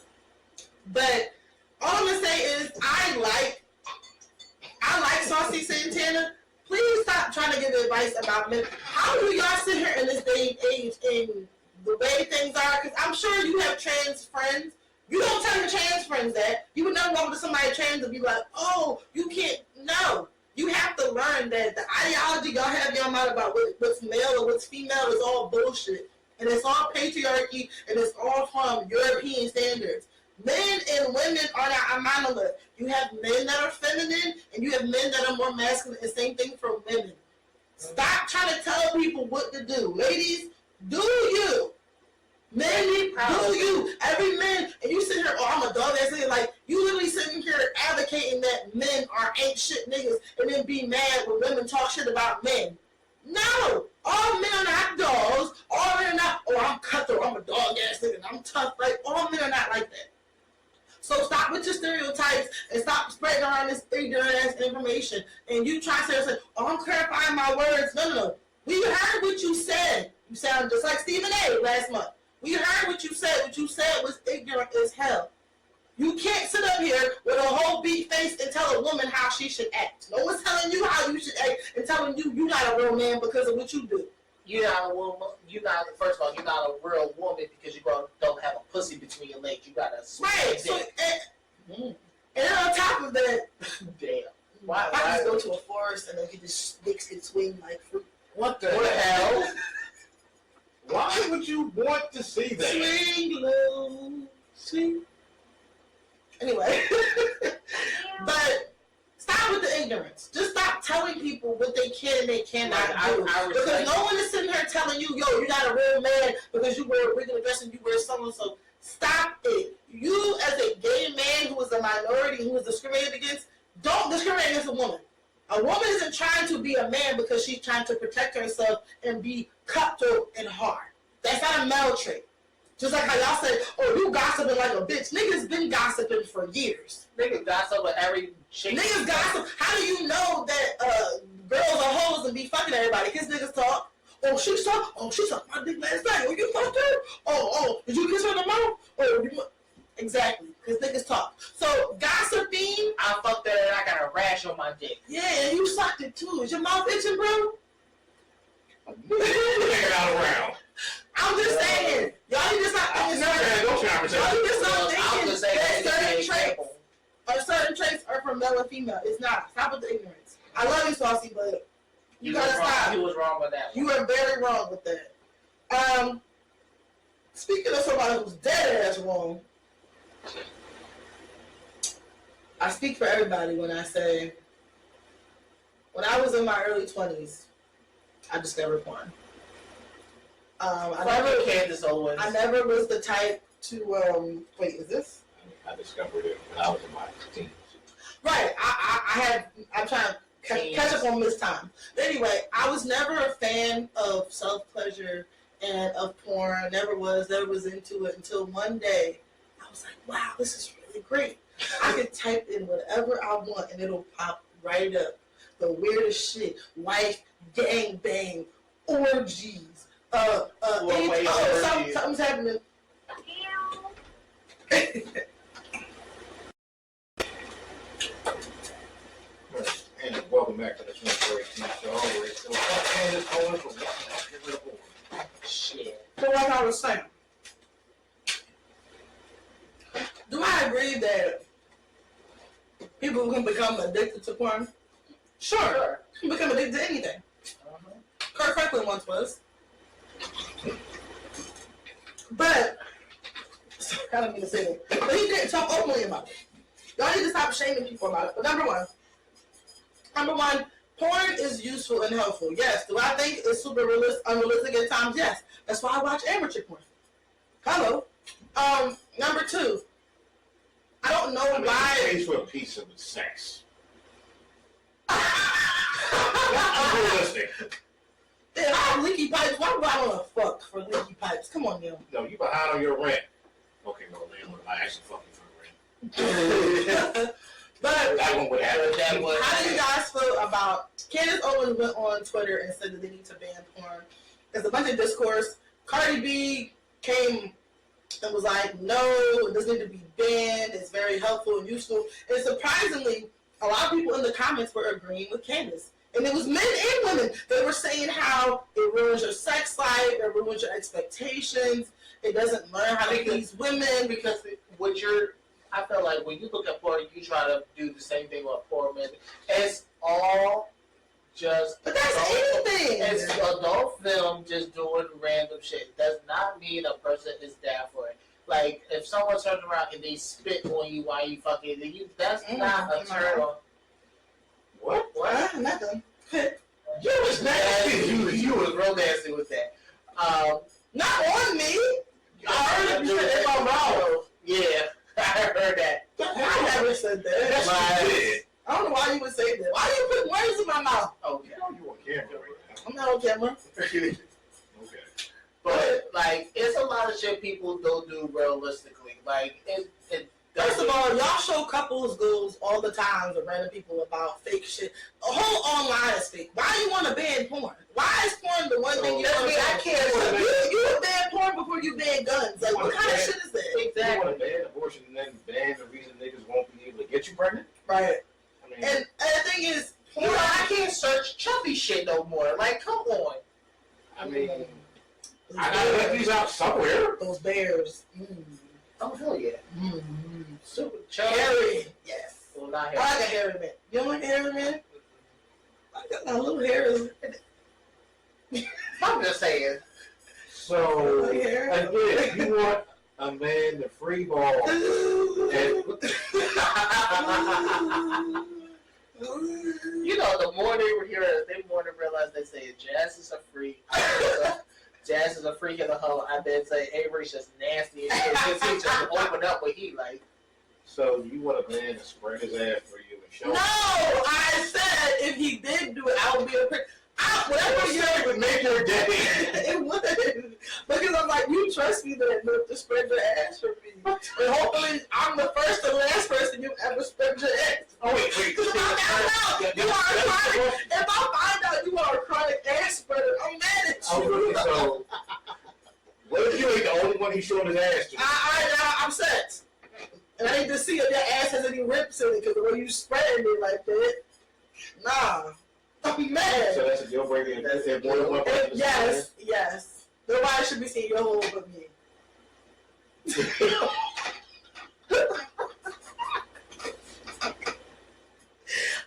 But all I'm gonna say is I like Saucy Santana. Please stop trying to give advice about men. How do y'all sit here in this day and age and the way things are? Because I'm sure you have trans friends. You don't tell your trans friends that. You would never walk up to somebody trans and be like, oh, you can't. No. You have to learn that the ideology y'all have in your mind about what's male or what's female is all bullshit. And it's all patriarchy and it's all from European standards. Men and women are not a monolith. You have men that are feminine and you have men that are more masculine. And same thing for women. Stop trying to tell people what to do. Ladies, do you. Men, do you. Every man, and you sit here, oh, I'm a dog ass nigga. Like, you literally sitting here advocating that men are ain't shit niggas and then be mad when women talk shit about men. No! All men are not dogs. All men are not, oh, I'm cutthroat, I'm a dog ass nigga, I'm tough. Like, all men are not like that. So stop with your stereotypes and stop spreading around this ignorant ass information. And you try to say, oh, I'm clarifying my words. No. We heard what you said. You sound just like Stephen A. last month. We heard what you said. What you said was ignorant as hell. You can't sit up here with a whole beat face and tell a woman how she should act. No one's telling you how you should act and telling you you're not a real man because of what you do. You're not a woman. First of all, you're not a real woman because you don't have a pussy between your legs. You gotta Right. So, and then on top of that, damn. I just go to a forest and then get this sticks and swing like fruit. What the What the hell? hell? Why would you want to see that? Swing low, swing. Anyway, but stop with the ignorance. Just stop telling people what they can and they cannot do. Because no one is sitting here telling you, yo, you're not a real man because you wear a regular dress and you wear so and so. Stop it. You, as a gay man who is a minority, who is discriminated against, don't discriminate against a woman. A woman isn't trying to be a man because she's trying to protect herself and be cutthroat and hard. That's not a male trait. Just like how y'all said, oh, you gossiping like a bitch. Niggas been gossiping for years. Niggas gossip with every chick. Niggas gossip. How do you know that girls are hoes and be fucking everybody? Because niggas talk. Oh, she sucked my dick last night. Oh, you fucked her? Oh, did you kiss her in the mouth? Oh, exactly. Because niggas talk. So, gossiping. I fucked her and I got a rash on my dick. Yeah, and you sucked it too. Is your mouth itching, bro? Hanging out around. I'm just saying. Y'all need to stop thinking. Never had no conversation. Y'all need to stop I'm thinking just saying that certain traits are from male and female. It's not. Stop with the ignorance. I love you, Saucy, but you gotta stop. He was wrong with that one. You are very wrong with that. Speaking of somebody who's dead ass wrong, I speak for everybody when I say, when I was in my early 20s, I discovered porn. I never was the type to, wait, is this? I discovered it when I was in my teens. Right, I'm trying to catch up on this time. But anyway, I was never a fan of self-pleasure and of porn. Never was into it until one day I was like, wow, this is really great. I can type in whatever I want and it'll pop right up. The weirdest shit, wife, gang bang, orgies, something's happening. And welcome back to the 2018 show. We're still Candace Owens from the board. Shit. So like I was saying, do I agree that people can become addicted to porn? Sure. You can become addicted to anything. Kirk Franklin once was. But, I don't mean to say that. But he didn't talk openly about it. Y'all need to stop shaming people about it. But number one, porn is useful and helpful. Yes. Do I think it's super unrealistic at times? Yes. That's why I watch amateur porn. Hello. Number two, I don't know why. It pays for a piece of the sex. Unrealistic. If I have leaky pipes, why would I want to fuck for leaky pipes? Come on, yo. No, you behind on your rent. Okay, well, then I actually fucking for rent. But that one would happen. How do you guys feel about Candace Owens went on Twitter and said that they need to ban porn? There's a bunch of discourse. Cardi B came and was like, no, it doesn't need to be banned. It's very helpful and useful. And surprisingly, a lot of people in the comments were agreeing with Candace. And it was men and women. They were saying how it ruins your sex life, it ruins your expectations, it doesn't learn how to please women. Because I feel like when you look at porn, you try to do the same thing with poor men. It's all just. But that's anything. It's adult film just doing random shit. Does not mean a person is down for it. Like if someone turns around and they spit on you while you fucking, that's not a turn on. What? Nothing. You was nasty. You was real nasty with that. Not on me. I heard you said if I'm wrong. Yeah, I heard that. I never said that. That's what you did. I don't know why you would say that. Why do you put words in my mouth? Okay. You on camera right now. I'm not on camera. Okay. But like, it's a lot of shit people don't do realistically. Like, First of all, y'all show couples goals all the time to random people about fake shit. The whole online is fake. Why do you want to ban porn? Why is porn the one thing you want to ban? I can't. You would ban porn before you ban guns. Like, what kind of shit is that? Exactly. You want to ban abortion and then ban the reason niggas won't be able to get you pregnant? Right. I mean, And the thing is, porn. I can't search chubby shit no more. Like, come on. I mean, I gotta let these out somewhere. Those bears. Oh, hell yeah. Mm-hmm. Super chubby. Hairy, yes. Well, not I like a hairy. hairy man. You don't like a hairy man? I got my little hair. I'm just saying. So, Like hair. again, you want a man to free ball. And, You know, the more they were here, they more to realize they say Jazz is a freak. Jazz is a freak in the hoe. I then say Avery's just nasty and shit. Because he just opened up what he like. so you want a man to spread his ass for you and show No, I said if he did do it, I would be a prick. Whatever you it would make your day. it would. Because I'm like, you trust me that enough to spread your ass for me. And hopefully I'm the first and last person you ever spread your ass. Oh, wait. Because if I find out you are a chronic ass spreader, I'm mad at you. So, what if you ain't the only one he showed his ass to? I'm set. And I need to see if your ass has any rips in it, because the way you spreading it like that, nah. I'm mad. So that's a deal breaker. If more than one person is Yes. Nobody should be seeing your hole but me.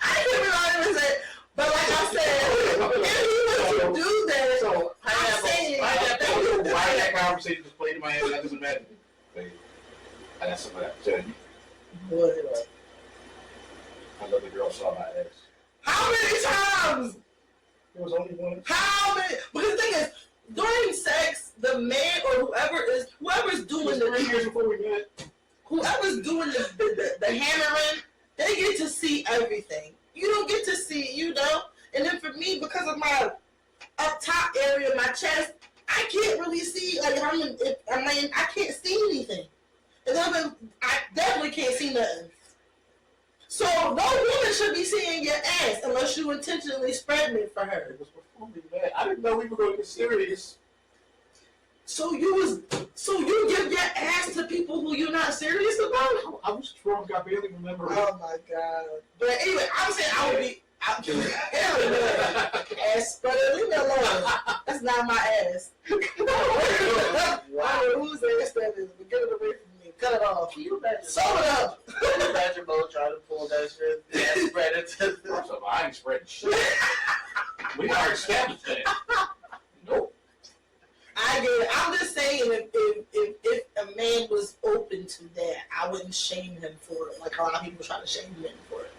I didn't even say, but like I said, if he was to do that, So, I'm saying, why that conversation just played in my head? That doesn't matter. I got somebody to tell you. What? I love the girl saw my ass. How many times? There was only one. How many? Because the thing is, during sex, the man or whoever's doing It was 3 years before we met. whoever's doing the hammering, they get to see everything. You don't get to see, And then for me, because of my up top area, my chest, I can't really see. Like I can't see anything. And then I definitely can't see nothing. So no woman should be seeing your ass unless you intentionally spreading it for her. It was before we met. I didn't know we were going to get serious. So you give your ass to people who you're not serious about? I was drunk. I barely remember. Oh my god! But anyway, I'm saying I would be. Hell no. Ass spreader, leave me alone. That's not my ass. I don't know whose ass that is, but get it away from me. Cut it off. Can you imagine? Sew it up. Can you imagine both trying to pull that shit and spread it to the... So I ain't spreading shit. We already established that. Nope. I get it. I'm just saying, if a man was open to that, I wouldn't shame him for it. Like a lot of people try to shame men for it.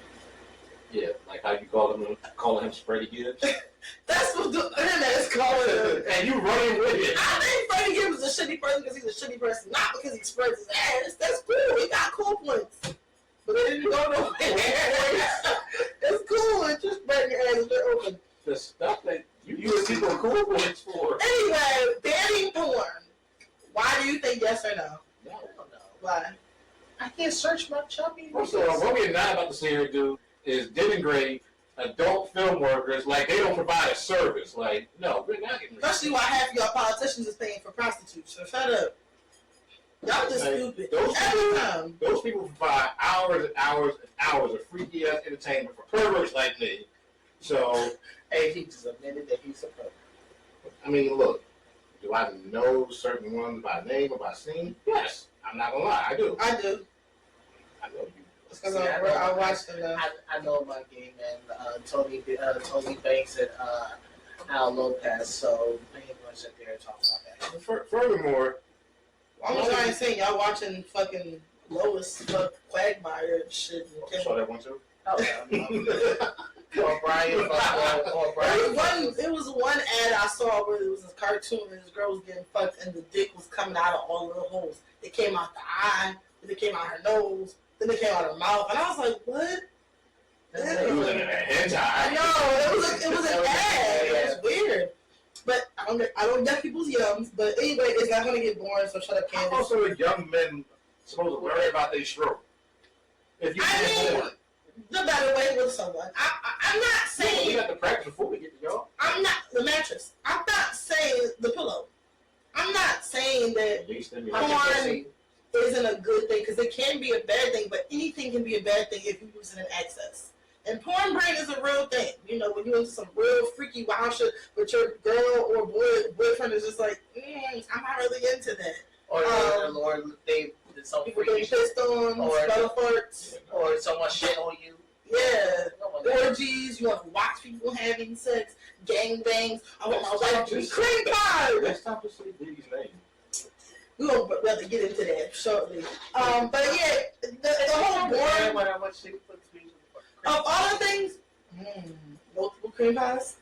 Yeah, like how you calling him Spready Gibbs. That's what the internet is calling him. And you running with it. I think Freddie Gibbs is a shitty person because he's a shitty person, not because he spreads his ass. That's cool. He got cool points. But they didn't go nowhere. It's cool. It's just spreading your ass. They're open. The stuff that you use people cool points for. Anyway, banning porn. Why do you think yes or no? No. Why? I can't search my chubby. First of all, what we're not about to say here, dude, is denigrate adult film workers like they don't provide a service. Like, no, we're not getting. Especially why half of y'all politicians is paying for prostitutes. So shut up. Y'all just Like, stupid. those Every time. Those people provide hours and hours and hours of freaky ass entertainment for perverts like me. So, Hey, he just admitted that he's a pervert. I mean, look, do I know certain ones by name or by scene? Yes. I'm not gonna lie, I do. I do. I know you. Because I watched them now. I know my gay man, Tony Banks and Al Lopez, so I ain't gonna sit there and talk about that. Furthermore, I'm just trying to say, y'all watching fucking Lois Quagmire and shit. you saw that one too? Oh, no. Or Brian, It was one ad I saw where it was a cartoon and this girl was getting fucked and the dick was coming out of all the holes. It came out the eye, then it came out her nose, then it came out her mouth, and I was like, what? It was in a hentai. I know, it was an ad. It was weird. But I don't get people's yums, but anyway, it's not gonna get boring, so shut up, How Candace. also are young men supposed to worry about their stroke? If you can't afford it. The better way with someone. I'm not saying. We got to practice before we get to y'all. I'm not the mattress. I'm not saying the pillow. I'm not saying that At least in porn isn't a good thing because it can be a bad thing, but anything can be a bad thing if you use it in excess. And porn brain is a real thing. You know, when you're into some real freaky wild shit, but your girl or boyfriend is just like, I'm not really into that. Or they Did some People freaky getting pissed on, Or- spell farts. or someone shit on you. Yeah. No one knows. Orgies, you want to watch people having sex, gangbangs. I want my wife to be Let's cream pie. Let's stop to say Diddy's name. We're going to rather get into that shortly. But yeah, the whole board of all the things, multiple cream pies.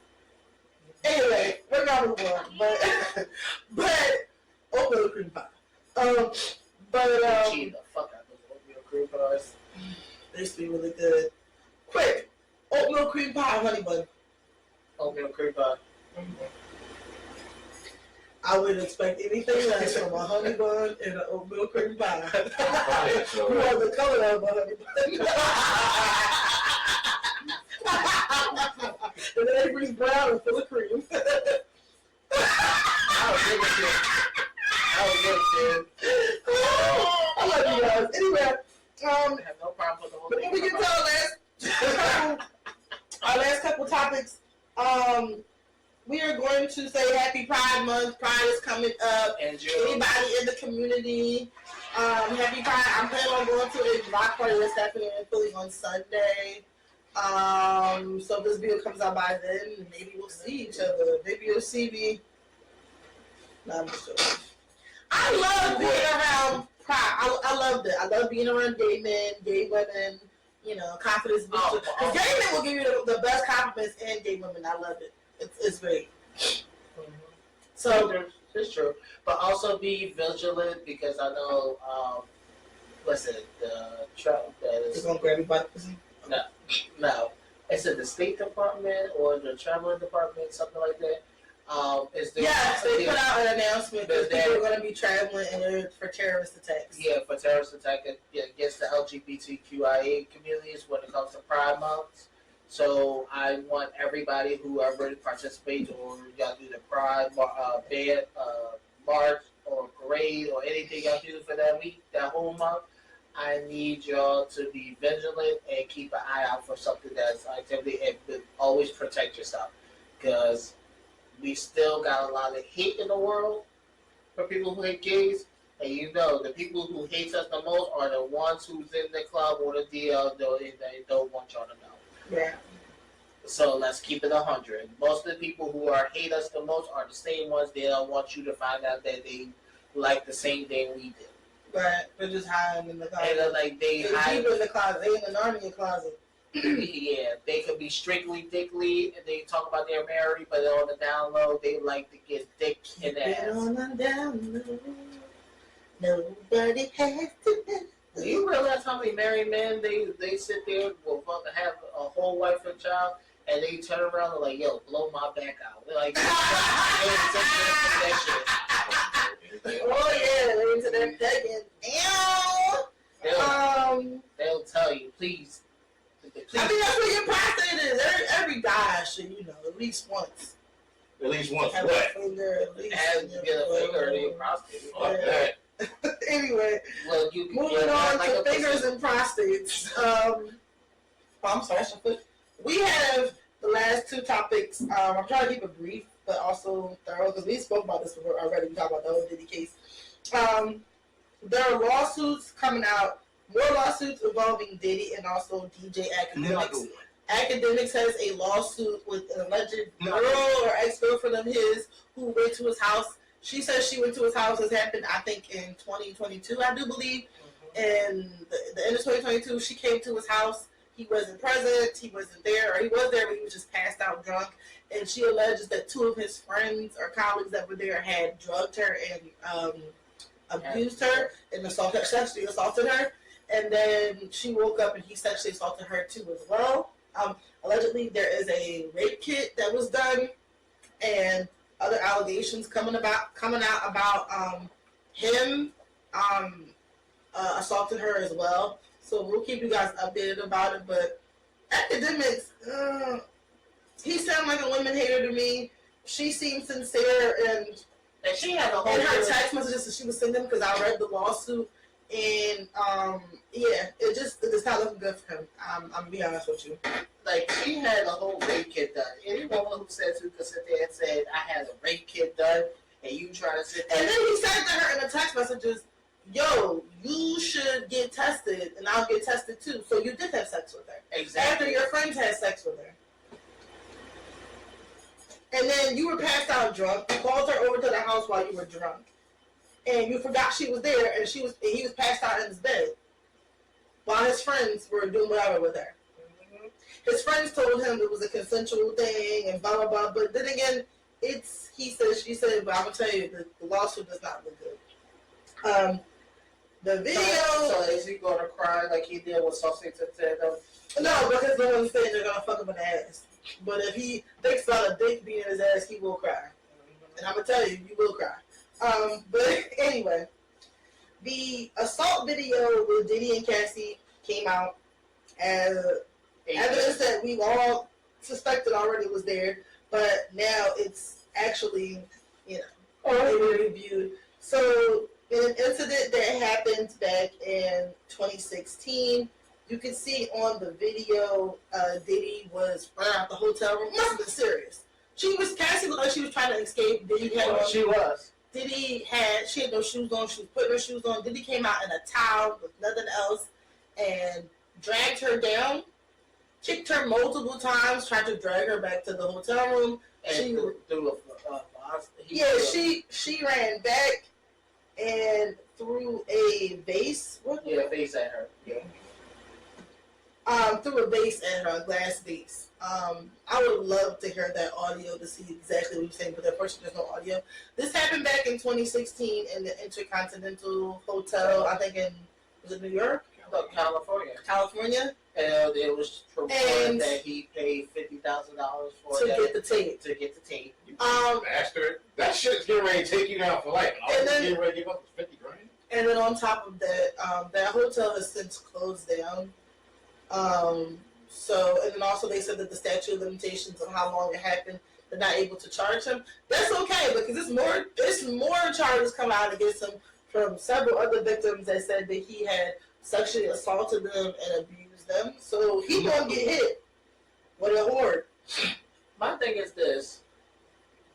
Anyway, we're going to move on. But oatmeal cream pie. Cheating the fuck out of those oatmeal cream pies. They used to be really good. Quick, oatmeal cream pie, honey bun. Oatmeal cream pie. I wouldn't expect anything less from a honey bun and an oatmeal cream pie. Fine, so, Who has the color of a honey bun? And then Avery's brown and full of cream. I was good, I love you guys. Anyway, I have no problem with the whole before we get to our last couple topics, we are going to say Happy Pride Month. Pride is coming up. And June. Anybody in the community, Happy Pride. I'm planning on going to a block party that's happening in Philly on Sunday. So if this video comes out by then, maybe we'll see each other. Maybe you'll see me. No, I'm just joking. I love being around Pride. I loved it. I love being around gay men, gay women, confidence boosters. Oh. Gay men will give you the best compliments, and gay women. I love it. It's great. So it's true, but also be vigilant because I know, what's it? The Trump that it's is gonna grab you by the pussy. no, it's in the State Department or the Travel Department, something like that. Is there? Yes, they put out an announcement that But people are going to be traveling for terrorist attacks. Yeah, for terrorist attack against the LGBTQIA communities when it comes to Pride Month. So I want everybody who ever participates or y'all do the Pride band, march or parade or anything y'all do for that week, that whole month. I need y'all to be vigilant and keep an eye out for something that's activity and always protect yourself because we still got a lot of hate in the world for people who hate gays. And the people who hate us the most are the ones who's in the club or the DL, they don't want y'all to know. Yeah. So let's keep it 100. Most of the people who hate us the most are the same ones. They don't want you to find out that they like the same thing we did. Right. They're just hiding in the closet. And they hide in the closet. They in the Narnia closet. Yeah, they could be strictly dickly and they talk about they're married, but on the down low, they like to get dick in the ass. On the down low, nobody has to know. Do you realize how many married men they sit there will fucking have a whole wife and child and they turn around and like, yo, blow my back out. They're like, Oh yeah, they're into that pegging. They'll tell you, please. I mean, that's what your prostate is. Every guy should, at least once. At least once Have what? a finger, at least. And get a finger in your prostate. Fuck that. Anyway, Well, you can moving get on like to a fingers pussy. and prostates. I'm sorry, we have the last two topics. I'm trying to keep it brief, but also thorough because we spoke about this before already. We talked about the whole Diddy case. There are lawsuits coming out, more lawsuits involving Diddy and also DJ Academics. Academics has a lawsuit with an alleged girl or ex-girlfriend of his who went to his house. She says she went to his house. This happened, I think, in 2022, I do believe. And the end of 2022, she came to his house. He wasn't present. He wasn't there. Or he was there, but he was just passed out drunk. And she alleges that two of his friends or colleagues that were there had drugged her and abused her and sexually assaulted her. And then she woke up and he sexually assaulted her too as well. Allegedly, there is a rape kit that was done, and other allegations coming out about him assaulting her as well. So we'll keep you guys updated about it. But Academics, he sounds like a women hater to me. She seems sincere, and she had a whole in her text messages that she was sending because I read the lawsuit. And it just not looking good for him. I'm gonna be honest with you. Like she had a whole rape kit done. Any woman who says who could sit there and said I had a rape kit done, and you try to sit there. And then he said to her in the text messages, yo, you should get tested, and I'll get tested too. So you did have sex with her. Exactly. After your friends had sex with her. And then you were passed out drunk. You called her over to the house while you were drunk. And you forgot she was there, and he was passed out in his bed while his friends were doing whatever with her. Mm-hmm. His friends told him it was a consensual thing and blah, blah, blah. But then again, he said, she said, but I'm going to tell you, the lawsuit does not look good. The video... So is he going to cry like he did with Sausage and said, No, because no one's saying they're going to fuck him in the ass. But if he thinks about a dick being in his ass, he will cry. And I'm going to tell you, you will cry. But anyway, the assault video with Diddy and Cassie came out as evidence that we all suspected already was there, but now it's actually, reviewed. So, in an incident that happened back in 2016, you can see on the video, Diddy was running out the hotel room. Must have been serious. Cassie looked like she was trying to escape. Diddy had on. She was. She had no shoes on. She was putting her shoes on. Diddy came out in a towel with nothing else and dragged her down, kicked her multiple times, tried to drag her back to the hotel room. And she ran back and threw a vase. Vase at her. Yeah. Threw a vase at her, a glass vase. I would love to hear that audio to see exactly what you're saying, but unfortunately there's no audio. This happened back in 2016 in the Intercontinental Hotel, I think was it New York? No, California. And it was reported that he paid $50,000 to get the tape. Bastard. That shit's getting ready to take you down for life. And then getting ready to give up $50,000. And then on top of that, that hotel has since closed down. And then also they said that the statute of limitations of how long it happened, they're not able to charge him. That's okay because there's more charges come out against him from several other victims that said that he had sexually assaulted them and abused them. So he gonna get hit with a horde. My thing is this.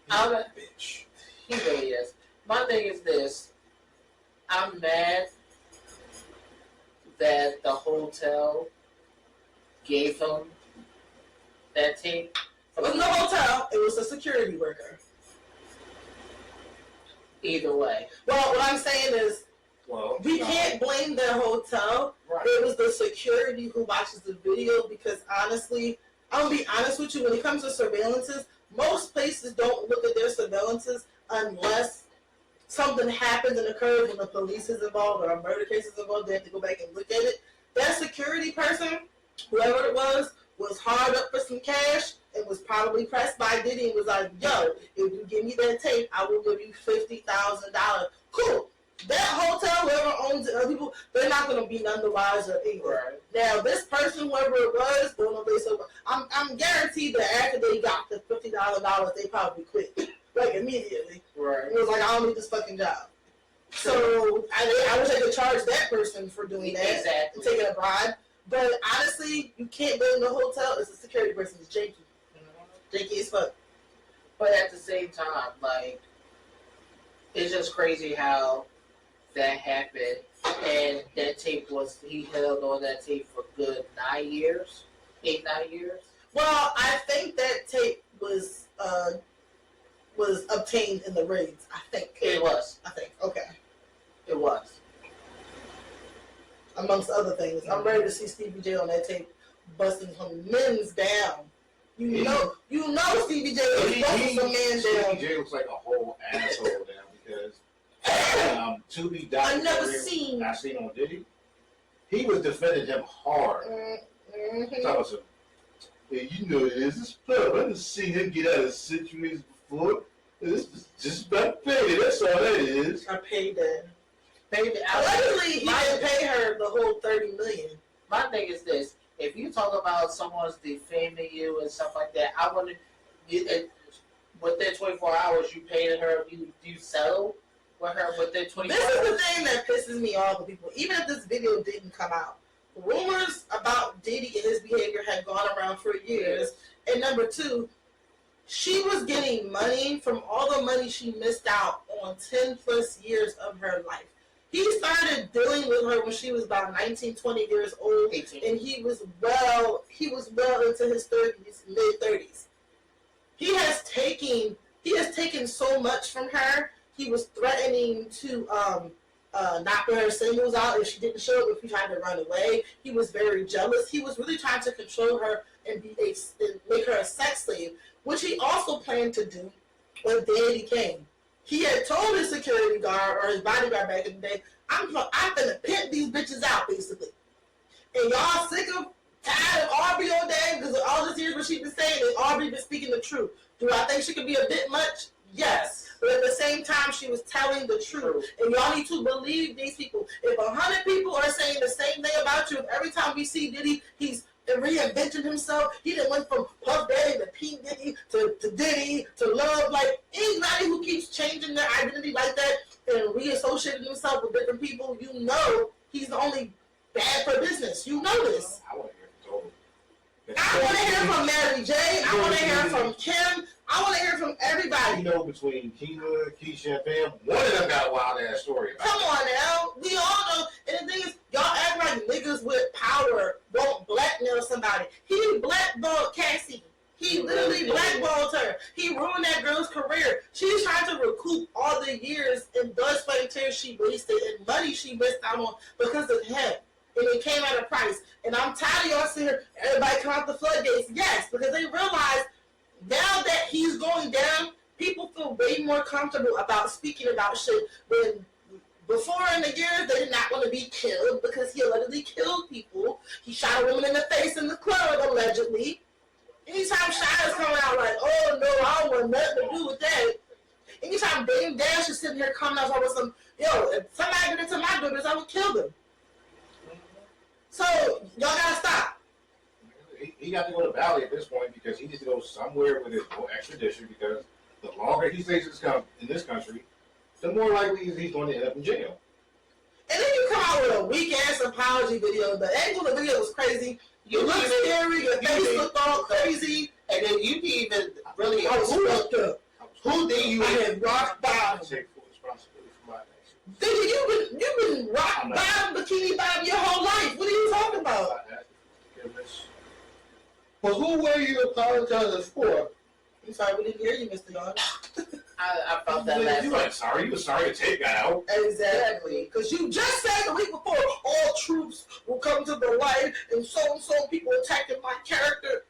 Bitch. He really is. My thing is this. I'm mad that the hotel gave him that tape. It wasn't the hotel. It was a security worker. Either way. Well, what I'm saying is, we can't blame the hotel. Right. It was the security who watches the video because honestly, I'm gonna be honest with you, when it comes to surveillances, most places don't look at their surveillances unless something happens and occurs when the police is involved or a murder case is involved. They have to go back and look at it. That security person, whoever it was hard up for some cash and was probably pressed by Diddy and was like, yo, if you give me that tape, I will give you $50,000. Cool. That hotel, whoever owns it, other people, they're not going to be none the wiser either. Right. Now, this person, whoever it was, don't know they so. I'm guaranteed that after they got the $50,000, they probably quit, like immediately. Right. It was like, I don't need this fucking job. So I wish I could charge that person for doing that and taking a bribe. But honestly, you can't go in the hotel. It's a security person. It's janky. Janky as fuck. But at the same time, like, it's just crazy how that happened. And that tape he held on that tape for good 9 years? 8, 9 years? Well, I think that tape was obtained in the raids. I think. It was. I think. Okay. It was. Amongst other things. I'm ready to see Stevie J on that tape busting some men's down. You know Stevie J is busting some men down. Stevie J looks like a whole asshole now because to be documented, I seen on Diddy, he was defending him hard. So, you know this is tough. I didn't see him get out of situations before. This is just about payday. That's all that is. I paid that. Allegedly, he didn't pay her the whole $30 million. My thing is this: if you talk about someone's defaming you and stuff like that, I wonder, within 24 hours, you paid her. You settle with her within 24 hours. This is the thing that pisses me off with people. Even if this video didn't come out, rumors about Diddy and his behavior had gone around for years. And number two, she was getting money from all the money she missed out on 10 plus years of her life. He started dealing with her when she was about 19, 20 years old, 18. and he was well into his 30s, mid 30s. He has taken so much from her. He was threatening to knock her singles out if she didn't show up, if she tried to run away. He was very jealous. He was really trying to control her and make her a sex slave, which he also planned to do when Daddy came. He had told his security guard or his bodyguard back in the day, I'm gonna pimp these bitches out, basically. And y'all tired of Aubrey all day because all this years what she been saying and Aubrey been speaking the truth. Do I think she could be a bit much? Yes. But at the same time, she was telling the truth. And y'all need to believe these people. If 100 people are saying the same thing about you, if every time we see Diddy, he's reinventing himself. He done went from Puff Daddy to P. Diddy to Diddy to Love. Like, anybody who keeps changing their identity like that and reassociating himself with different people, you know he's only bad for business. You know this. I want to hear from Total. I want to hear from Mary J. I want to hear from Kim. I want to hear from everybody. You know, between Keela, Keisha, and Pam, one of them got a wild ass story about Come on now. We all know. And the thing is, y'all act like niggas with power won't blackmail somebody. He blackballed Cassie. He literally blackballed her. He ruined that girl's career. She's trying to recoup all the years and blood, sweat, and tears she wasted and money she missed out on because of him. And it came at a price. And I'm tired of y'all seeing everybody come out the floodgates. Yes, because they realize now that he's going down, people feel way more comfortable about speaking about shit when before in the years they did not want to be killed because he allegedly killed people. He shot a woman in the face in the club, allegedly. Anytime Shia's coming out like, oh no, I don't want nothing to do with that. Anytime Dame Dash is sitting here coming out with some, if somebody did it to my daughters, I would kill them. So, y'all gotta stop. He got to go to Valley at this point because he needs to go somewhere with his extradition because the longer he stays in this country, the more likely he's going to end up in jail. And then you come out with a weak-ass apology video. The angle of the video was crazy. You look scary, your face looked all crazy. And then you didn't even really Who did you had rock bottom? Take full responsibility for my actions. Nigga, you've been rock bottom, bikini bottom your whole life. What are you talking about? But who were you apologizing for? I'm sorry, we didn't hear you, Mr. Yarn. I felt that last You time. weren't sorry. You were sorry to take that out. Exactly. Because you just said the week before, all troops will come to the light and so people attacking my character.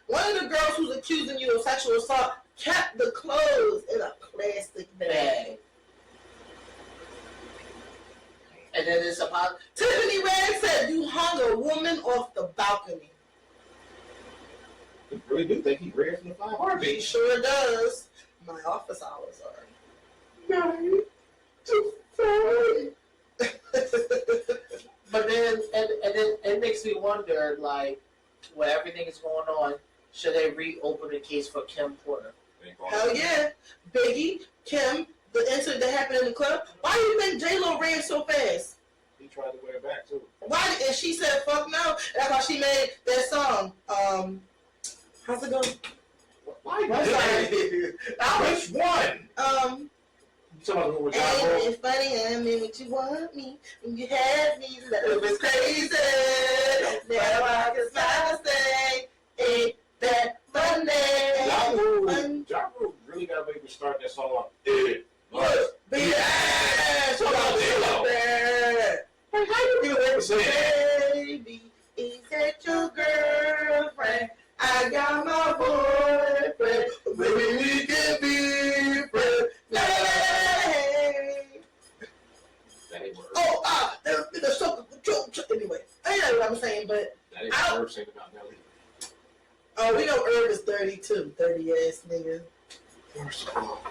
One of the girls who's accusing you of sexual assault kept the clothes in a plastic bag. And then it's about Tiffany Red said you hung a woman off the balcony. I really do think he ran from the 5 He heartbeat. sure does. My office hours are 9 to 5. But then and then it makes me wonder, like, when everything is going on, should they reopen the case for Kim Porter? Hell yeah. Biggie, Kim, the incident that happened in the club. Why do you think J-Lo ran so fast? He tried to wear it back too. Why? And she said, fuck no. That's why she made that song. How's it going? Why? I'm sorry. Which one? Somebody with John Ain't Bull. it funny? I mean, what you want me when you had me. That was crazy. Now I can smile and say, ain't that funny? John Bull really got to make me start that song off. It was BS. Hold on, J-Lo. Like, how you do that? Baby, is that your girlfriend? I got my boyfriend. Maybe we can be friends. Hey. That ain't word. Oh, there's something. Anyway, I know what I'm saying, but That ain't word saying about Nelly. oh, we know Herb is 32, 30 ass nigga. First of all,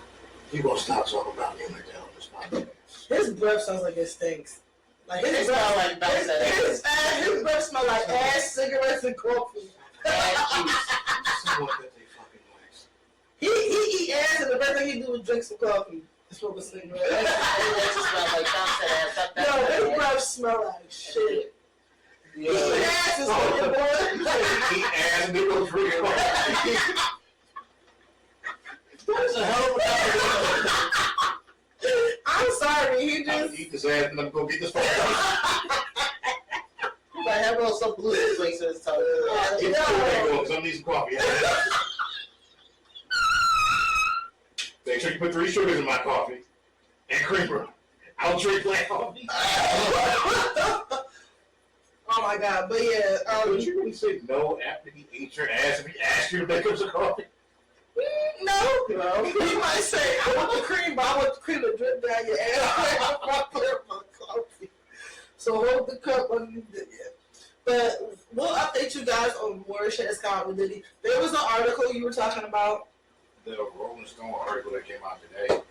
you gonna stop talking about me like that on this podcast. His breath sounds like it stinks. Like It his smell breath, like bouncing. his breath smell like ass, cigarettes, and coffee. Someone that they fucking wax. He eat ass, and the first thing he do is drink some coffee. Smoke a cigarette. It just smells like bouncing ass. No, his breath smell like shit. He eat ass is what your boy. Eat ass, nigga, drink it. That's a hell of a I I'm sorry. He I'm just. gonna eat this ass and I'm gonna go get this phone. But have on some blue places. So Get the food back on, 'cause I need some coffee. Make sure you put 3 sugars in my coffee and creamer. I'll drink black coffee. Oh my god, but yeah. Would you really say no after he ate your ass if he asked you to make him some coffee? No. He might say, I want the cream, but I want the cream to drip down your ass. So hold the cup under the yeah. But we'll update you guys on more shit that's coming out with Diddy. There was an article you were talking about. The Rolling Stone article that came out today.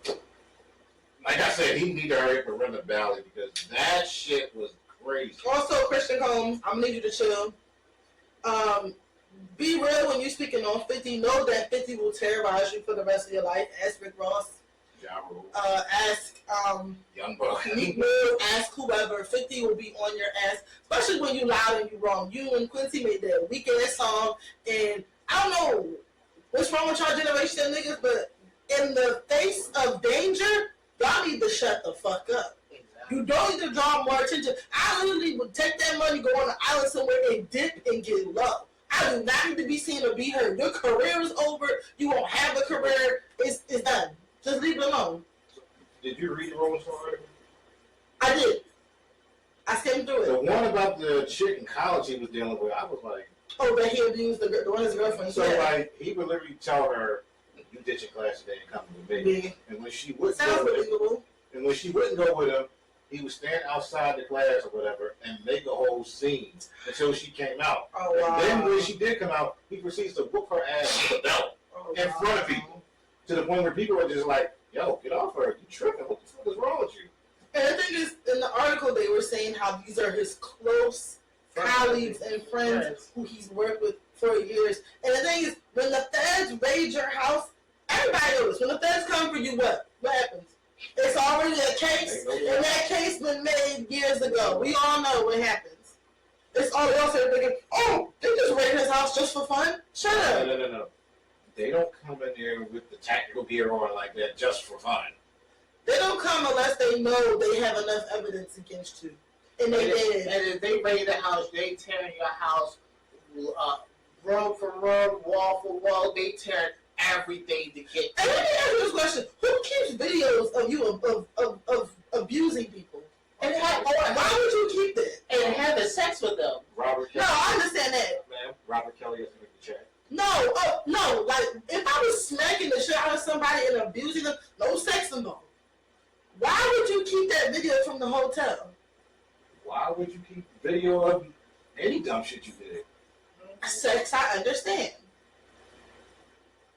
Like I said, he need to hurry up and run the ballot because that shit was crazy. Also, Christian Combs, I'm gonna need you to chill. Be real when you're speaking on 50. Know that 50 will terrorize you for the rest of your life. Ask Rick Ross. Ja Rule, Ask Young Buck. Meek Mill. Ask whoever. 50 will be on your ass, especially when you loud and you wrong. You and Quincy made that weak ass song, and I don't know what's wrong with y'all generation of niggas, but in the face of danger, y'all need to shut the fuck up. You don't need to draw more attention. I literally would take that money, go on an island somewhere and dip and get low. I do not need to be seen or be heard. Your career is over. You won't have a career. It's done. Just leave it alone. Did you read the Rolling Stone article? I did. I skimmed through The it. one about the chick in college he was dealing with, I was like, Oh, that he abused the one of his girlfriends. so Yeah. like he would literally tell her, "You ditch your class today and come with me." Yeah. And when she wouldn't Sounds go with him, believable. and when she wouldn't go with him, he would stand outside the class or whatever and make a whole scene until she came out. Oh, wow. And then when she did come out, he proceeds to whoop her ass with a belt Oh, in wow. front of people to the point where people are just like, "Yo, get off her! You tripping? What the fuck is wrong with you?" And the thing is, in the article, they were saying how these are his close colleagues and friends who he's worked with for years. And the thing is, when the feds raid your house, everybody knows. When the feds come for you, what happens? It's already a case, and that case been made years ago. We all know what happens. It's all else they're thinking, oh, they just raided his house just for fun? Shut up. No. They don't come in there with the tactical gear on like that just for fun. They don't come unless they know they have enough evidence against you. And they did. And if they raid the house, they tearing your house room for room, wall for wall. They tear everything to get. And let me ask you this question: who keeps videos of you of abusing people? And Why would you keep that? and having sex with them? Robert No, Kelly. I understand that. Man, Robert Kelly has to make the check. No. Like if I was smacking the shit out of somebody and abusing them, no sex involved. Why would you keep that video from the hotel? Why would you keep video of any dumb shit you did? Sex, I understand.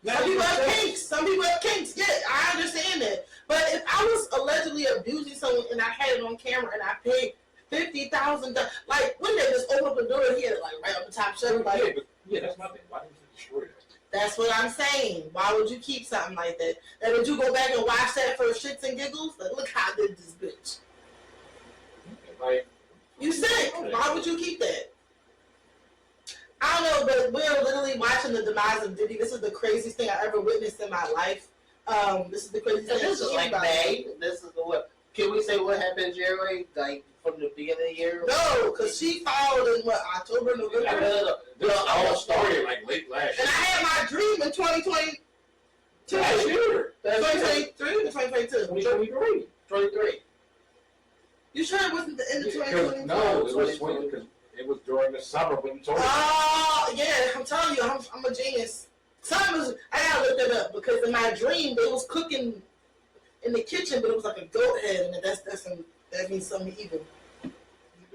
Some people have kinks. Yeah, I understand that. But if I was allegedly abusing someone and I had it on camera and I paid $50,000, like wouldn't they just open up the door and he had it like right on the top shelf? Like, Yeah, that's my thing. Why didn't you destroy that? that's what I'm saying. Why would you keep something like that? And would you go back and watch that for shits and giggles? Like, look how I did this bitch. Like, You sick. Why would you keep that? I don't know, but we're literally watching the demise of Diddy. This is the craziest thing I ever witnessed in my life. This is the craziest And thing. this is like May. This is the what? Can we say what happened, Jerry? Like from the beginning of the year? No, because she filed in what, October, November? this all started like late last And year. I had my dream in 2022. Last year. 2023 or 2022? 2023. 23. You sure it wasn't the end of 'Cause- 2022? No, it was because it was during the summer when you told me. Oh, yeah, I'm telling you, I'm a genius. I gotta look that up because in my dream, they was cooking in the kitchen, but it was like a goat head, and that means something evil.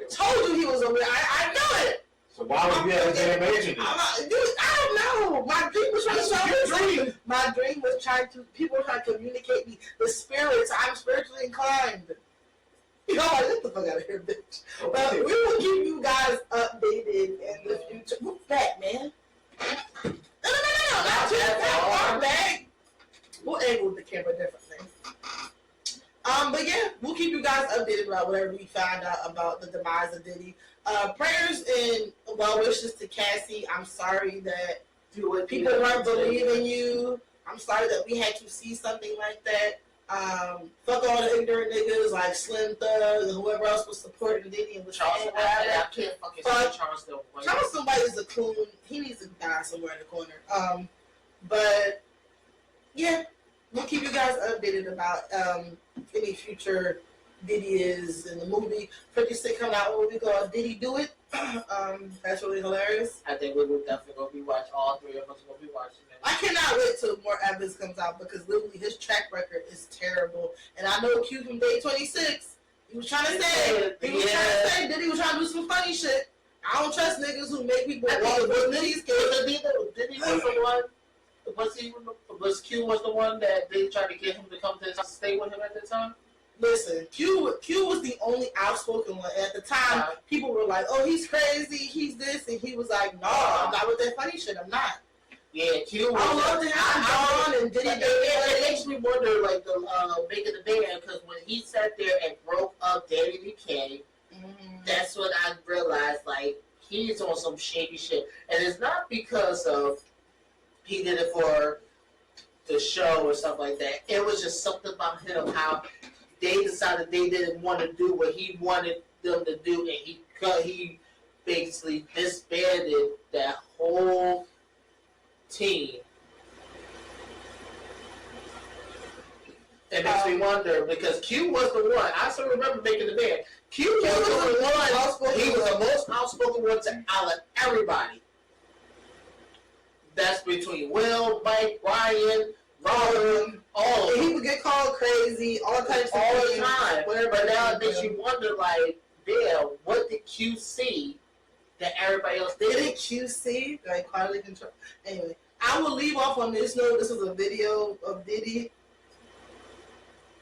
Told you he was over there. I know it. So why would you have to imagine it? I don't know. My dream was trying to That's your dream. My dream was people were trying to communicate me. The spirits, I'm spiritually inclined. You know, like, get the fuck out of here, bitch. But we will keep you guys updated in the future. Move back, man. No. Not too far back. We'll angle the camera differently. But yeah, we'll keep you guys updated about whatever we find out about the demise of Diddy. Prayers and well wishes to Cassie. I'm sorry that people weren't believing you. I'm sorry that we had to see something like that. Fuck all the ignorant niggas like Slim Thug and whoever else was supporting Diddy and was Charleston, I can't fucking say Charleston. Charleston White is a coon. He needs to die somewhere in the corner. But yeah, we'll keep you guys updated about any future Diddy is in the movie. 50 Cent coming out with a movie called Diddy Do It. That's really hilarious. I think we will definitely gonna be watching. All three of us will be watching it. I cannot wait till more evidence comes out because literally his track record is terrible. And I know Q from Day 26. He was trying to say Diddy was trying to do some funny shit. I don't trust niggas who make people walk with Diddy's kids. Diddy was the one. Was Q was the one that they tried to get him to come to stay with him at the time? Listen, Q was the only outspoken one. At the time, people were like, "Oh, he's crazy, he's this," and he was like, "No, I'm not with that funny shit. I'm not." Yeah, Q. I love to have John and Diddy. It makes me wonder, like the making the band, because when he sat there and broke up Danny DK, that's when I realized like he's on some shady shit, and it's not because of he did it for the show or something like that. It was just something about him how they decided they didn't want to do what he wanted them to do, and he basically disbanded that whole team. It makes me wonder because Q was the one. I still remember making the band. Q was the one. He was the most outspoken one to out of everybody. That's between Will, Mike, Ryan, Robin, all of them. He would get called crazy, all types of all the things. time. But now it makes you wonder, like, damn, what did Q see that everybody else did? Did Q see? Like, quality control. Anyway, I will leave off on this note. This is a video of Diddy.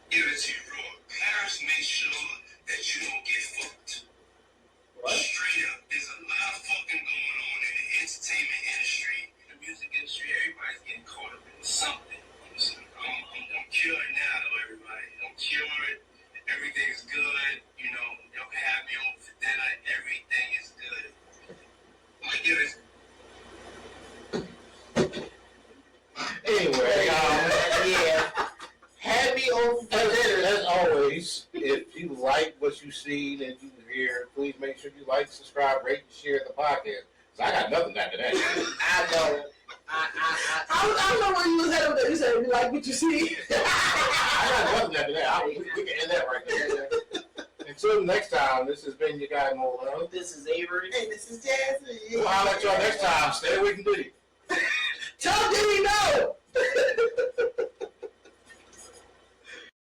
Give it to you, bro. Parents make sure that you don't get fucked. What? Straight up, there's a lot of fucking going on in the entertainment industry, the music industry. Everybody's getting caught up in something. I'm curing now, though, everybody. I'm cured. Everything's good. You know, y'all can have me over for dinner. Everything is good. I'm gonna give it. Anyway, yeah. Have me over for dinner. as always, if you like what you see and you hear, please make sure you like, subscribe, rate, and share the podcast. So I got nothing after that. I know. I don't know where you was headed with that. You said you like what you see. I got nothing after that. We can end that right there. Until next time, this has been your guy, Mo Love. This is Avery. Hey, this is Jasmine. Well, I'll let y'all next time. Stay away from Diddy. Tell Diddy no.